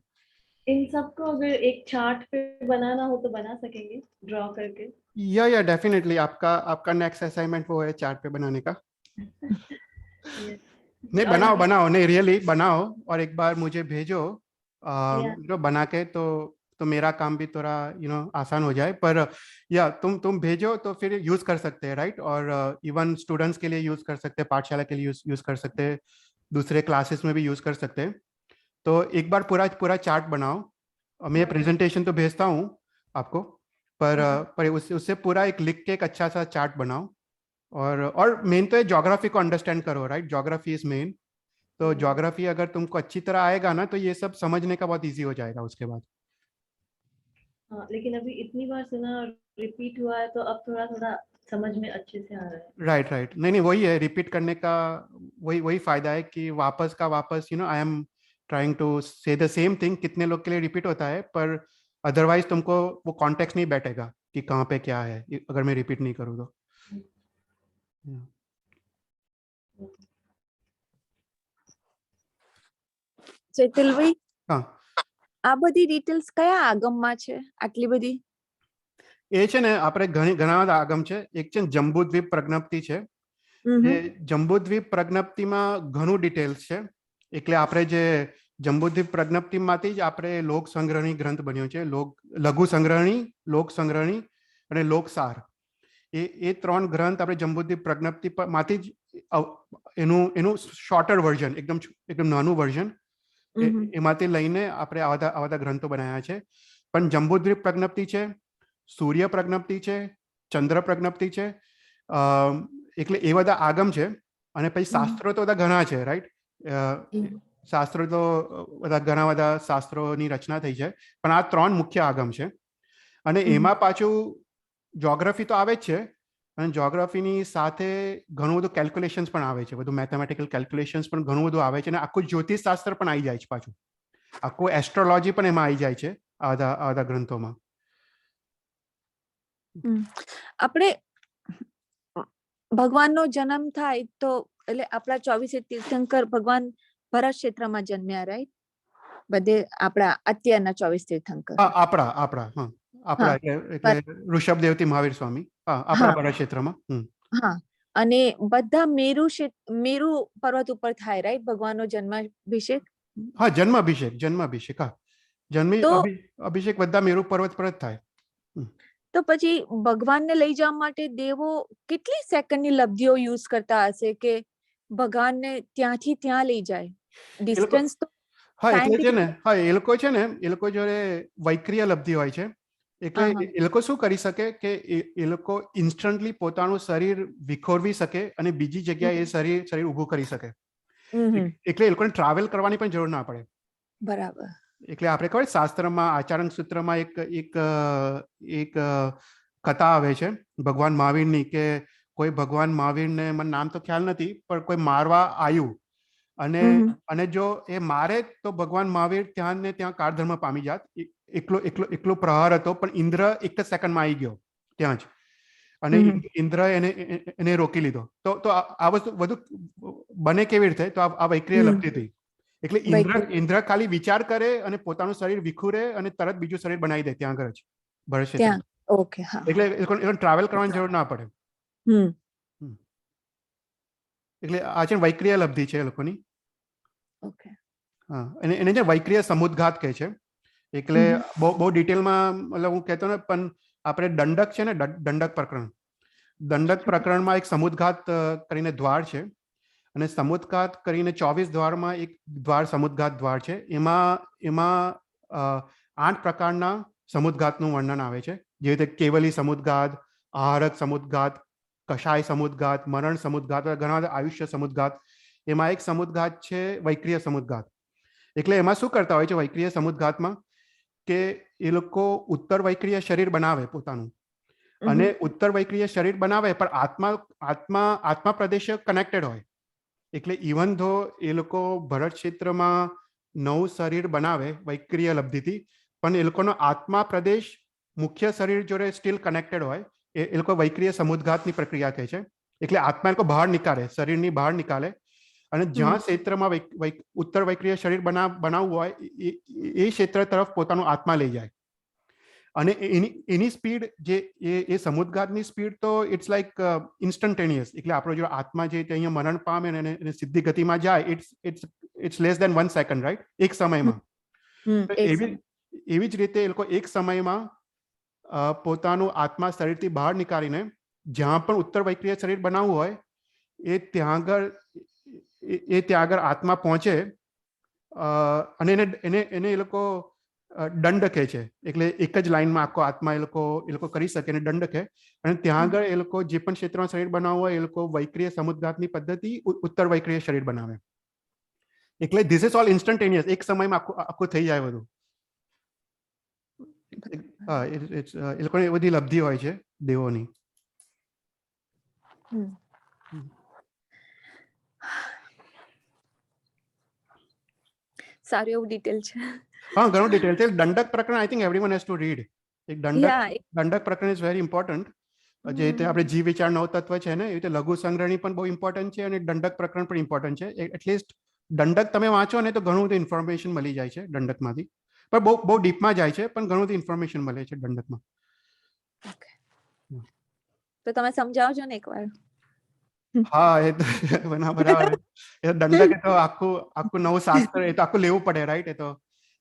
इन सबको अगर एक चार्ट पे बनाना हो तो बना सकेंगे ड्रॉ करके। या डेफिनेटली आपका नेक्स्ट असाइनमेंट वो है चार्ट पे बनाने का। नहीं, बनाओ नहीं, रियली बनाओ और एक बार मुझे भेजो बना के, तो मेरा काम भी थोड़ा आसान हो जाए। पर या तुम भेजो तो फिर यूज कर सकते हैं, राइट। और इवन स्टूडेंट्स के लिए यूज कर सकते हैं, पाठशाला के लिए यूज कर सकते हैं, दूसरे क्लासेस में भी यूज कर सकते हैं। तो एक बार पूरा चार्ट बनाओ। मैं प्रेजेंटेशन तो भेजता हूँ आपको, पर उससे पूरा एक लिख के एक अच्छा सा चार्ट बनाओ। और मेन तो है ज्योग्राफी को अंडरस्टैंड करो, राइट। Geography is main. तो ज्योग्राफी अगर तुमको अच्छी तरह आएगा ना, तो ये सब समझने का बहुत इजी हो जाएगा उसके बाद। हाँ, लेकिन अभी इतनी बार सुना और रिपीट हुआ है, तो अब थोड़ा थोड़ा समझ में अच्छे से आ रहा है। राइट। नहीं, वही है, रिपीट करने का वही फायदा है कि वापस आई एम ट्राइंग टू से द सेम थिंग। कितने लोग के लिए रिपीट होता है, पर अदरवाइज तुमको वो कॉन्टेक्स्ट नहीं बैठेगा कि कहाँ पे क्या है अगर मैं रिपीट नहीं करूँ तो। ચૈતલભાઈ, હા, આ બધી ડિટેલ્સ કયા આગમમાં છે આટલી બધી? એ છે ને આપણે ઘણા બધા આગમ છે. એક છે જંબુદ્વીપ પ્રજ્ઞપ્તિ છે. એ જંબુદ્વીપ પ્રજ્ઞપ્તિમાં ઘણું ડિટેલ્સ છે. એટલે આપણે જે જંબુદ્વીપ પ્રજ્ઞપ્તિમાંથી જ આપણે લોક સંગ્રહણી ગ્રંથ બન્યો છે. લઘુ સંગ્રહણી, લોક સંગ્રહણી અને લોકસાર. એ 3 ગ્રંથ આપણે જંબુદ્વીપ પ્રજ્ઞપ્તિ માંથી જ એનું શોર્ટર વર્ઝન, એકદમ નાનું વર્ઝન, એમાંથી લઈને આપણે આવા બધા ગ્રંથો બનાવ્યા છે. પણ જંબુદ્વીપ પ્રજ્ઞપ્તિ છે, સૂર્ય પ્રજ્ઞપ્તિ છે, ચંદ્ર પ્રજ્ઞપ્તિ છે, એટલે એ બધા આગમ છે. અને પછી શાસ્ત્રો તો બધા ઘણા છે, રાઈટ. શાસ્ત્રો તો ઘણા બધા શાસ્ત્રોની રચના થઈ છે, પણ આ 3 મુખ્ય આગમ છે. અને એમાં પાછું જ્યોગ્રાફી તો આવે જ છે, અને જ્યોગ્રાફીની સાથે ઘણું બધું કેલ્ક્યુલેશન્સ પણ આવે છે, બધું મેથેમેટિકલ કેલ્ક્યુલેશન્સ પણ ઘણું બધું આવે છે. અને આખું જ્યોતિષ શાસ્ત્ર પણ આવી જાય છે, પાછું આખું એસ્ટ્રોલોજી પણ એમાં આવી જાય છે આ ગ્રંથોમાં. આપણે ભગવાનનો જન્મ થાય તો એટલે આપણા 24 તીર્થંકર ભગવાન ભરત ક્ષેત્રમાં જન્મ્યા, રાઈટ? બધે આપણા અત્યારના 24 તીર્થંકર આપણા એટલે ઋષભદેવથી મહાવીર સ્વામી આપણા ભરત ક્ષેત્રમાં. હા, અને બધા મેરુ પર્વત ઉપર થાય, રાઈટ? ભગવાનનો જન્માભિષેક. હા, જન્માભિષેક હા, અભિષેક બધા મેરુ પર્વત પર જ થાય. તો પછી ભગવાનને લઈ જવા માટે દેવો કેટલી સેકન્ડની લબ્ધિઓ યુઝ કરતા હશે કે ભગવાનને ત્યાંથી ત્યાં લઈ જાય? ડિસ્ટન્સ તો હા, એટલે છે ને, હા, એ લોકો જોડે વૈક્રિય લબ્ધિ હોય છે. એટલે એ લોકો શું કરી શકે કે એ લોકો ઇન્સ્ટન્ટલી પોતાનું શરીર વિખોરવી શકે અને બીજી જગ્યાએ એ શરીર ઊભું કરી શકે. એટલે એ લોકોને ટ્રાવેલ કરવાની પણ જરૂર ના પડે. બરાબર. એટલે આપણે ખબર શાસ્ત્રમાં આચરણ સૂત્રમાં એક કથા આવે છે ભગવાન મહાવીરની કે કોઈ ભગવાન મહાવીરને મને નામ તો ખ્યાલ નથી પણ કોઈ મારવા આવ્યું અને જો એ મારે તો ભગવાન મહાવીર ત્યાં ને ત્યાં કાળધર્મ પામી જાત. એકલો પ્રહાર હતો પણ ઇન્દ્ર એક જ સેકન્ડમાં આવી ગયો ત્યાં જ અને ઇન્દ્ર એને રોકી લીધો. તો આ વસ્તુ બધું બને કેવી રીતે? તો આ વૈક્રિય લબ્ધિ થઈ. એટલે ઇન્દ્ર ખાલી વિચાર કરે અને પોતાનું શરીર વિખુરે અને તરત બીજું શરીર બનાવી દે ત્યાં આગળ જ ભરત. ઓકે, હા. એટલે એ લોકોને ટ્રાવેલ કરવાની જરૂર ના પડે. એટલે આ છે વૈક્રિય લબ્ધિ છે એ લોકોની. ઓકે. હા, એને જે વૈક્રિય સમુદ્ઘાત કહે છે. એટલે બહુ ડિટેલમાં મતલબ હું કહેતો ને પણ આપણે દંડક છે ને દંડક પ્રકરણમાં એક સમુદ્ઘાત કરીને દ્વાર છે અને સમુદ્ઘાત કરીને 24 દ્વારમાં એક દ્વાર સમુદ્ઘાત દ્વાર છે. એમાં 8 પ્રકારના સમુદ્ઘાતનું વર્ણન આવે છે. જેવી રીતે કેવલી સમુદ્ઘાત, આહારક સમુદ્ઘાત, કષાય સમુદ્ઘાત, મરણ સમુદ્ઘાત, ઘણા બધા આયુષ્ય સમુદ્ઘાત. એમાં એક સમુદ્ઘાત છે વૈક્રિય સમુદ્ઘાત. એટલે એમાં શું કરતા હોય છે વૈક્રિય સમુદ્ઘાતમાં કે એ લોકો ઉત્તર વૈક્રિય શરીર બનાવે પોતાનું અને ઉત્તર વૈક્રિય શરીર બનાવે પણ આત્મા પ્રદેશ કનેક્ટેડ હોય. એટલે ઇવન ધો એ લોકો ભરત ક્ષેત્રમાં 9 શરીર બનાવે વૈક્રિય લબ્ધિથી પણ એ લોકોનો આત્મા પ્રદેશ મુખ્ય શરીર જોડે સ્ટીલ કનેક્ટેડ હોય. એ લોકો વૈક્રિય સમુદ્ઘાતની પ્રક્રિયા કહે છે. એટલે આત્મા એ લોકો બહાર નીકાળે, શરીરની બહાર નીકાળે અને જ્યાં ક્ષેત્રમાં ઉત્તર વૈક્રિય શરીર બનાવવું હોય એ ક્ષેત્ર તરફ પોતાનું આત્મા લઈ જાય. અને એની સ્પીડ જે એ સમુદ્ઘાતની સ્પીડ તો ઇટ્સ લાઈક ઇન્સ્ટન્ટેનિયસ. એટલે આપણો જો આત્મા જે અહીંયા મરણ પામે અને સિદ્ધિ ગતિમાં જાય it's less than 1 second, right? એક સમયમાં. એવી જ રીતે એ લોકો એક સમયમાં પોતાનું આત્મા શરીરથી બહાર નીકાળીને જ્યાં પણ ઉત્તર વૈક્રિય શરીર બનાવવું હોય એ ત્યાં આગળ આત્મા પહોંચે અને એને એ લોકો દંડ કહે છે. એટલે એક જ લાઈનમાં આખો આત્મા એ લોકો કરી શકે અને દંડ કહે. અને ત્યાં આગળ એ લોકો જે પણ ક્ષેત્રમાં શરીર બનાવવું હોય એ લોકો વૈક્રિય સમુદ્ઘાતની પદ્ધતિ ઉત્તર વૈક્રિય શરીર બનાવે. એટલે ધીસ ઇઝ ઓલ ઇન્સ્ટન્ટેનિયસ. એક સમયમાં આખું થઈ જાય બધું. એ લોકોની બધી લબ્ધિ હોય છે દેવોની. સારું એવું ડિટેલ છે. હા, ઘણું ડિટેલ છે. દંડક પ્રકરણ I think everyone has to read. એક દંડક પ્રકરણ ઇઝ વેરી ઇમ્પોર્ટન્ટ. જે રીતે આપણે જીવ વિચાર 9 તત્વ છે ને એ રીતે લઘુ સંગ્રહણી પણ બહુ ઇમ્પોર્ટન્ટ છે અને દંડક પ્રકરણ પણ ઇમ્પોર્ટન્ટ છે. એટલીસ્ટ દંડક તમે વાંચો ને તો ઘણું બધું ઇન્ફોર્મેશન મળી જાય છે દંડકમાંથી. પણ બહુ ડીપમાં જાય છે પણ ઘણું બધું ઇન્ફોર્મેશન મળે છે દંડકમાં. તો તમે સમજાવજો ને એકવાર. હા, એ તો બરાબર. એ દંડક તો આખું નવું શાસ્ત્ર, એ તો આખું લેવું પડે, રાઈટ? એ તો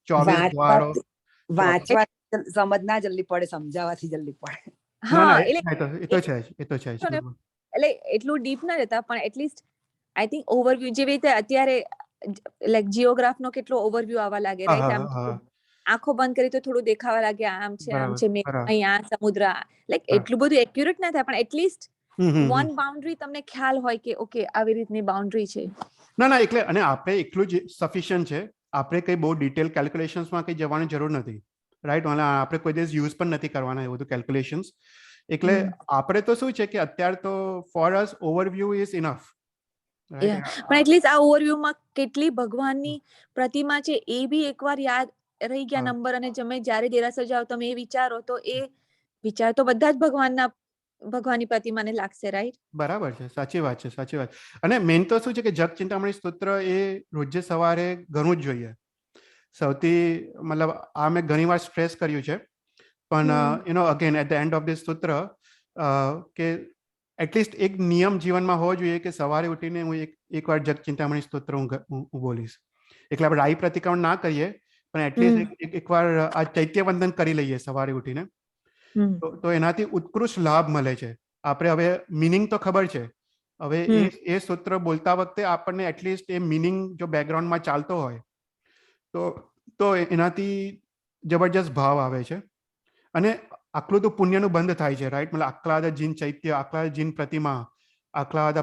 24 દ્વારો વાંચવા સમજ ના જલ્દી પડે, સમજાવવાથી જલ્દી પડે. હા, એ તો છે જ. એટલે એટલું ડીપ ના રહેતા પણ એટલીસ્ટ આઈ થિંક ઓવરવ્યુ જેવી રીતે અત્યારે લાઈક જીઓગ્રાફ નો કેટલો ઓવરવ્યુ આવવા લાગે, રાઈટ? આમ આંખો બંધ કરી તો થોડું દેખાવા લાગે, આમ છે અહીંયા સમુદ્ર, લાઈક એટલું બધું એક્યુરેટ ના થાય પણ એટલીસ્ટ વન બાઉન્ડ્રી તમને ખ્યાલ હોય કે ઓકે આવી રીતની બાઉન્ડ્રી છે. ના એટલે અને આપણે એટલું જ સફિશિયન્ટ છે. આપણે કઈ બહુ ડિટેલ કેલ્ક્યુલેશન્સમાં કઈ જવાની જરૂર નથી, રાઈટ? આપણે કોઈ દિવસ યુઝ પણ નથી કરવાના એ બધું કેલ્ક્યુલેશન્સ. એટલે આપણે તો શું છે કે અત્યારે તો for us overview is enough. પણ એટલીસ્ટ આ ઓવરવ્યુમાં કેટલી ભગવાનની પ્રતિમા છે એ બી એકવાર યાદ રહી ગયા નંબર. અને તમે જ્યારે દેરાસર જાઓ તમે એ વિચારો તો એ વિચાર તો બધા જ ભગવાનની પ્રતિમાને લાગશે, રાઈટ? બરાબર છે, સાચી વાત છે. અને મેઇન તો શું છે કે જપ ચિંતામણી સ્તોત્ર એ રોજે સવારે ઘણું જ જોઈએ. સૌથી મતલબ આ મેં ઘણી વાર સ્ટ્રેસ કર્યું છે પણ again at the end of this સૂત્ર કે એટલીસ્ટ એક નિયમ જીવનમાં હોવો જોઈએ કે સવારે ઉઠીને હું એકવાર જપ ચિંતામણી સ્તોત્ર હું બોલીશ. એટલે આપણે રાઈ પ્રતિક્રમણ ના કરીએ પણ એટલીસ્ટ એકવાર આ ચૈત્યવંદન કરી લઈએ સવારે ઉઠીને તો એનાથી ઉત્કૃષ્ટ લાભ મળે છે. આપણે હવે મિનિંગ તો ખબર છે, હવે એ સૂત્ર બોલતા વખતે આપણને એટલીસ્ટ એ મિનિંગ જો બેકગ્રાઉન્ડમાં ચાલતો હોય તો એનાથી જબરજસ્ત ભાવ આવે છે. અને આટલું તો પુણ્યનું બંધ થાય છે, રાઈટ? મતલબ આકલાદ જીન ચૈત્ય, આકલાદ જીન પ્રતિમા, આકલાદ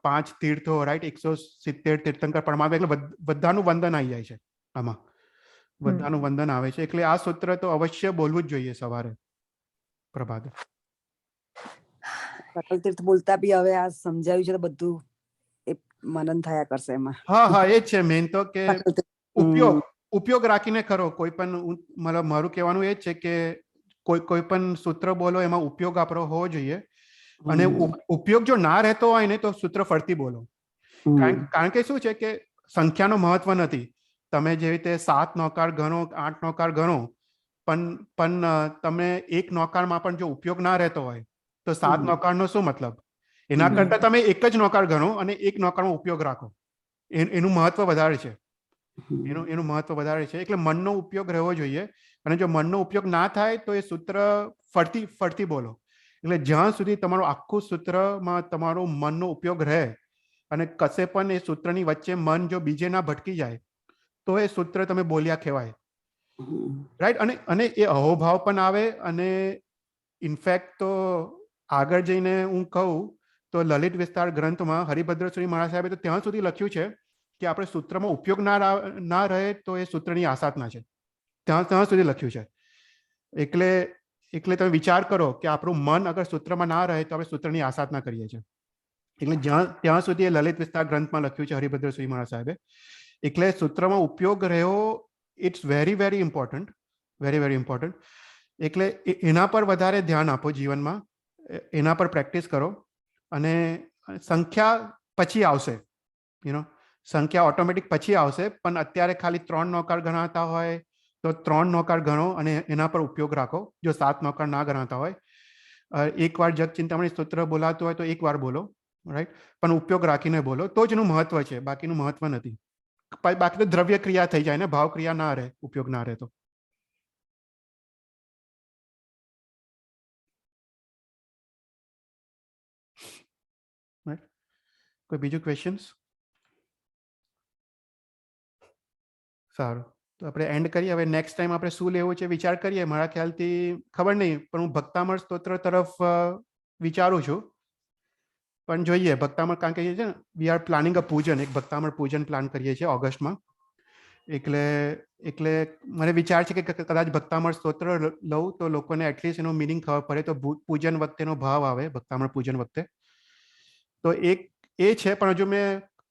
5 તીર્થો, રાઈટ? 170 તીર્થંકર પરમાત્મા, એટલે બધાનું વંદન આવી જાય છે આમાં. બધાનું વંદન આવે છે. એટલે આ સૂત્ર તો અવશ્ય બોલવું જ જોઈએ સવારે પ્રભાતે. સકલ તીર્થ બોલતા બી હવે આ સમજાવ્યું છે તો બધું એ મનન થયા કરશે એમાં. હા એ જ છે મેન તો કે સકલ તીર્થ, ઉપયોગ રાખીને કરો. કોઈ પણ મતલબ મારું કહેવાનું એ જ છે કે કોઈ પણ સૂત્ર બોલો એમાં ઉપયોગ આપણો હોવો જોઈએ. અને ઉપયોગ જો ના રહેતો હોય ને તો સૂત્ર ફરતી બોલો. કારણ કે શું છે કે સંખ્યાનો મહત્વ નથી. તમે જેવી રીતે 7 નોકાર ગણો 8 નોકાર ગણો પણ તમે એક નોકારમાં પણ જો ઉપયોગ ના રહેતો હોય તો 7 નોકારનો શું મતલબ? એના કરતા તમે એક જ નોકાર ગણો અને એક નોકારમાં ઉપયોગ રાખો. એનું મહત્વ વધારે છે. એનું મહત્વ વધારે છે. એટલે મનનો ઉપયોગ રહેવો જોઈએ. અને જો મનનો ઉપયોગ ના થાય તો એ સૂત્ર ફરતી બોલો. એટલે જ્યાં સુધી તમારું આખું સૂત્રમાં તમારો મનનો ઉપયોગ રહે અને કશે પણ એ સૂત્રની વચ્ચે મન જો બીજે ના ભટકી જાય તો એ સૂત્ર તમે બોલ્યા કહેવાય. રાઈટ. અને એ અહોભાવ પણ આવે. અને ઇનફેક્ટ તો આગળ જઈને હું કહું તો લલિત વિસ્તાર ગ્રંથમાં હરિભદ્ર શ્રી મહારાજ સાહેબે તો ત્યાં સુધી લખ્યું છે કે આપણે સૂત્રમાં ઉપયોગ ના રહે તો એ સૂત્રની આસાધના છે. ત્યાં સુધી લખ્યું છે. એટલે તમે વિચાર કરો કે આપણું મન અગર સૂત્રમાં ના રહે તો આપણે સૂત્રની આસાધના કરીએ છીએ. એટલે ત્યાં સુધી એ લલિત વિસ્તાર ગ્રંથમાં લખ્યું છે હરિભદ્ર શ્રી મહારાજ સાહેબે. એટલે સૂત્રમાં ઉપયોગ રહ્યો it's very very important. Very very important. એટલે એના પર વધારે ધ્યાન આપો જીવનમાં. એના પર પ્રેક્ટિસ કરો. અને સંખ્યા પછી આવશે. સંખ્યા ઓટોમેટિક પછી આવશે. પણ અત્યારે ખાલી 3 નોકાર ગણાતા હોય તો 3 નોકાર ગણો અને એના પર ઉપયોગ રાખો. જો 7 નોકાર ના ગણાતા હોય, એકવાર જગ ચિંતામણી સ્તોત્ર બોલાતું હોય તો એકવાર બોલો. રાઈટ. પણ ઉપયોગ રાખીને બોલો તો જ એનું મહત્વ છે. બાકીનું મહત્વ નથી. બાકી તો દ્રવ્ય ક્રિયા થઈ જાય ને, ભાવ ક્રિયા ના રહે, ઉપયોગ ના રહે તો. કોઈ બીજું ક્વેશ્ચન્સ? સારું, તો આપણે એન્ડ કરીએ. હવે નેક્સ્ટ ટાઈમ આપણે શું લેવું છે વિચાર કરીએ. મારા ખ્યાલથી ખબર નહીં, પણ હું ભક્તામળ સ્તોત્ર તરફ વિચારું છું. પણ જોઈએ ભક્તામળ, કારણ કે છે ને વી આર પ્લાનિંગ અ પૂજન, એક ભક્તામળ પૂજન પ્લાન કરીએ છીએ ઓગસ્ટમાં. એટલે મને વિચાર છે કે કદાચ ભક્તામળ સ્તોત્ર લઉં તો લોકોને એટલીસ્ટ એનો મિનિંગ ખબર પડે, તો પૂજન વખતેનો ભાવ આવે ભક્તામળ પૂજન વખતે. તો એક એ છે. પણ હજુ મેં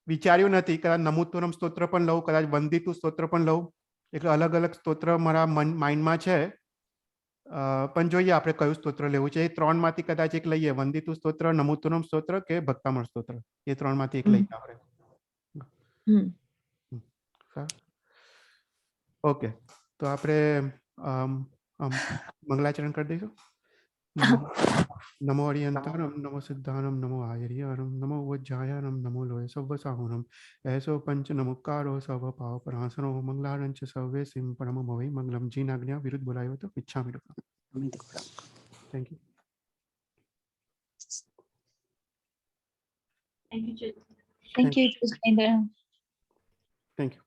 વિચાર્યું નથી. કદાચ નમોત્તરમ સ્તોત્ર પણ લઉં, કદાચ વંદિતું સ્તોત્ર પણ લઉં. એટલે અલગ અલગ સ્તોત્ર મારા માઇન્ડમાં છે. પણ જોઈએ આપણે કયું સ્તોત્ર લેવું છે. એ 3 માંથી કદાચ એક લઈએ. વંદિતું સ્તોત્ર, નમોત્તરમ સ્તોત્ર કે ભક્તામળ સ્તોત્ર, એ 3 માંથી એક લઈએ આપણે. ઓકે, તો આપણે મંગલાચરણ કરી દઈશું. નમો હરિયંતારમ, નમો સિદ્ધાનમ, નમો આયર્યારમ, નમો વજ્જાયારમ, નમો લોય સવ્વસાહુરમ, એસો પંચ નમુકારો સર્વ પાવ પરાસનો, મંગલારંચ સર્વે સિમ પરમમ વૈ મંગલમ. જીન આજ્ઞા વિરુદ્ધ બોલાયો તો ઈચ્છામિ દુક્કડમ. Thank you. Thank you, Jit. Thank you, Jitendra. Thank you.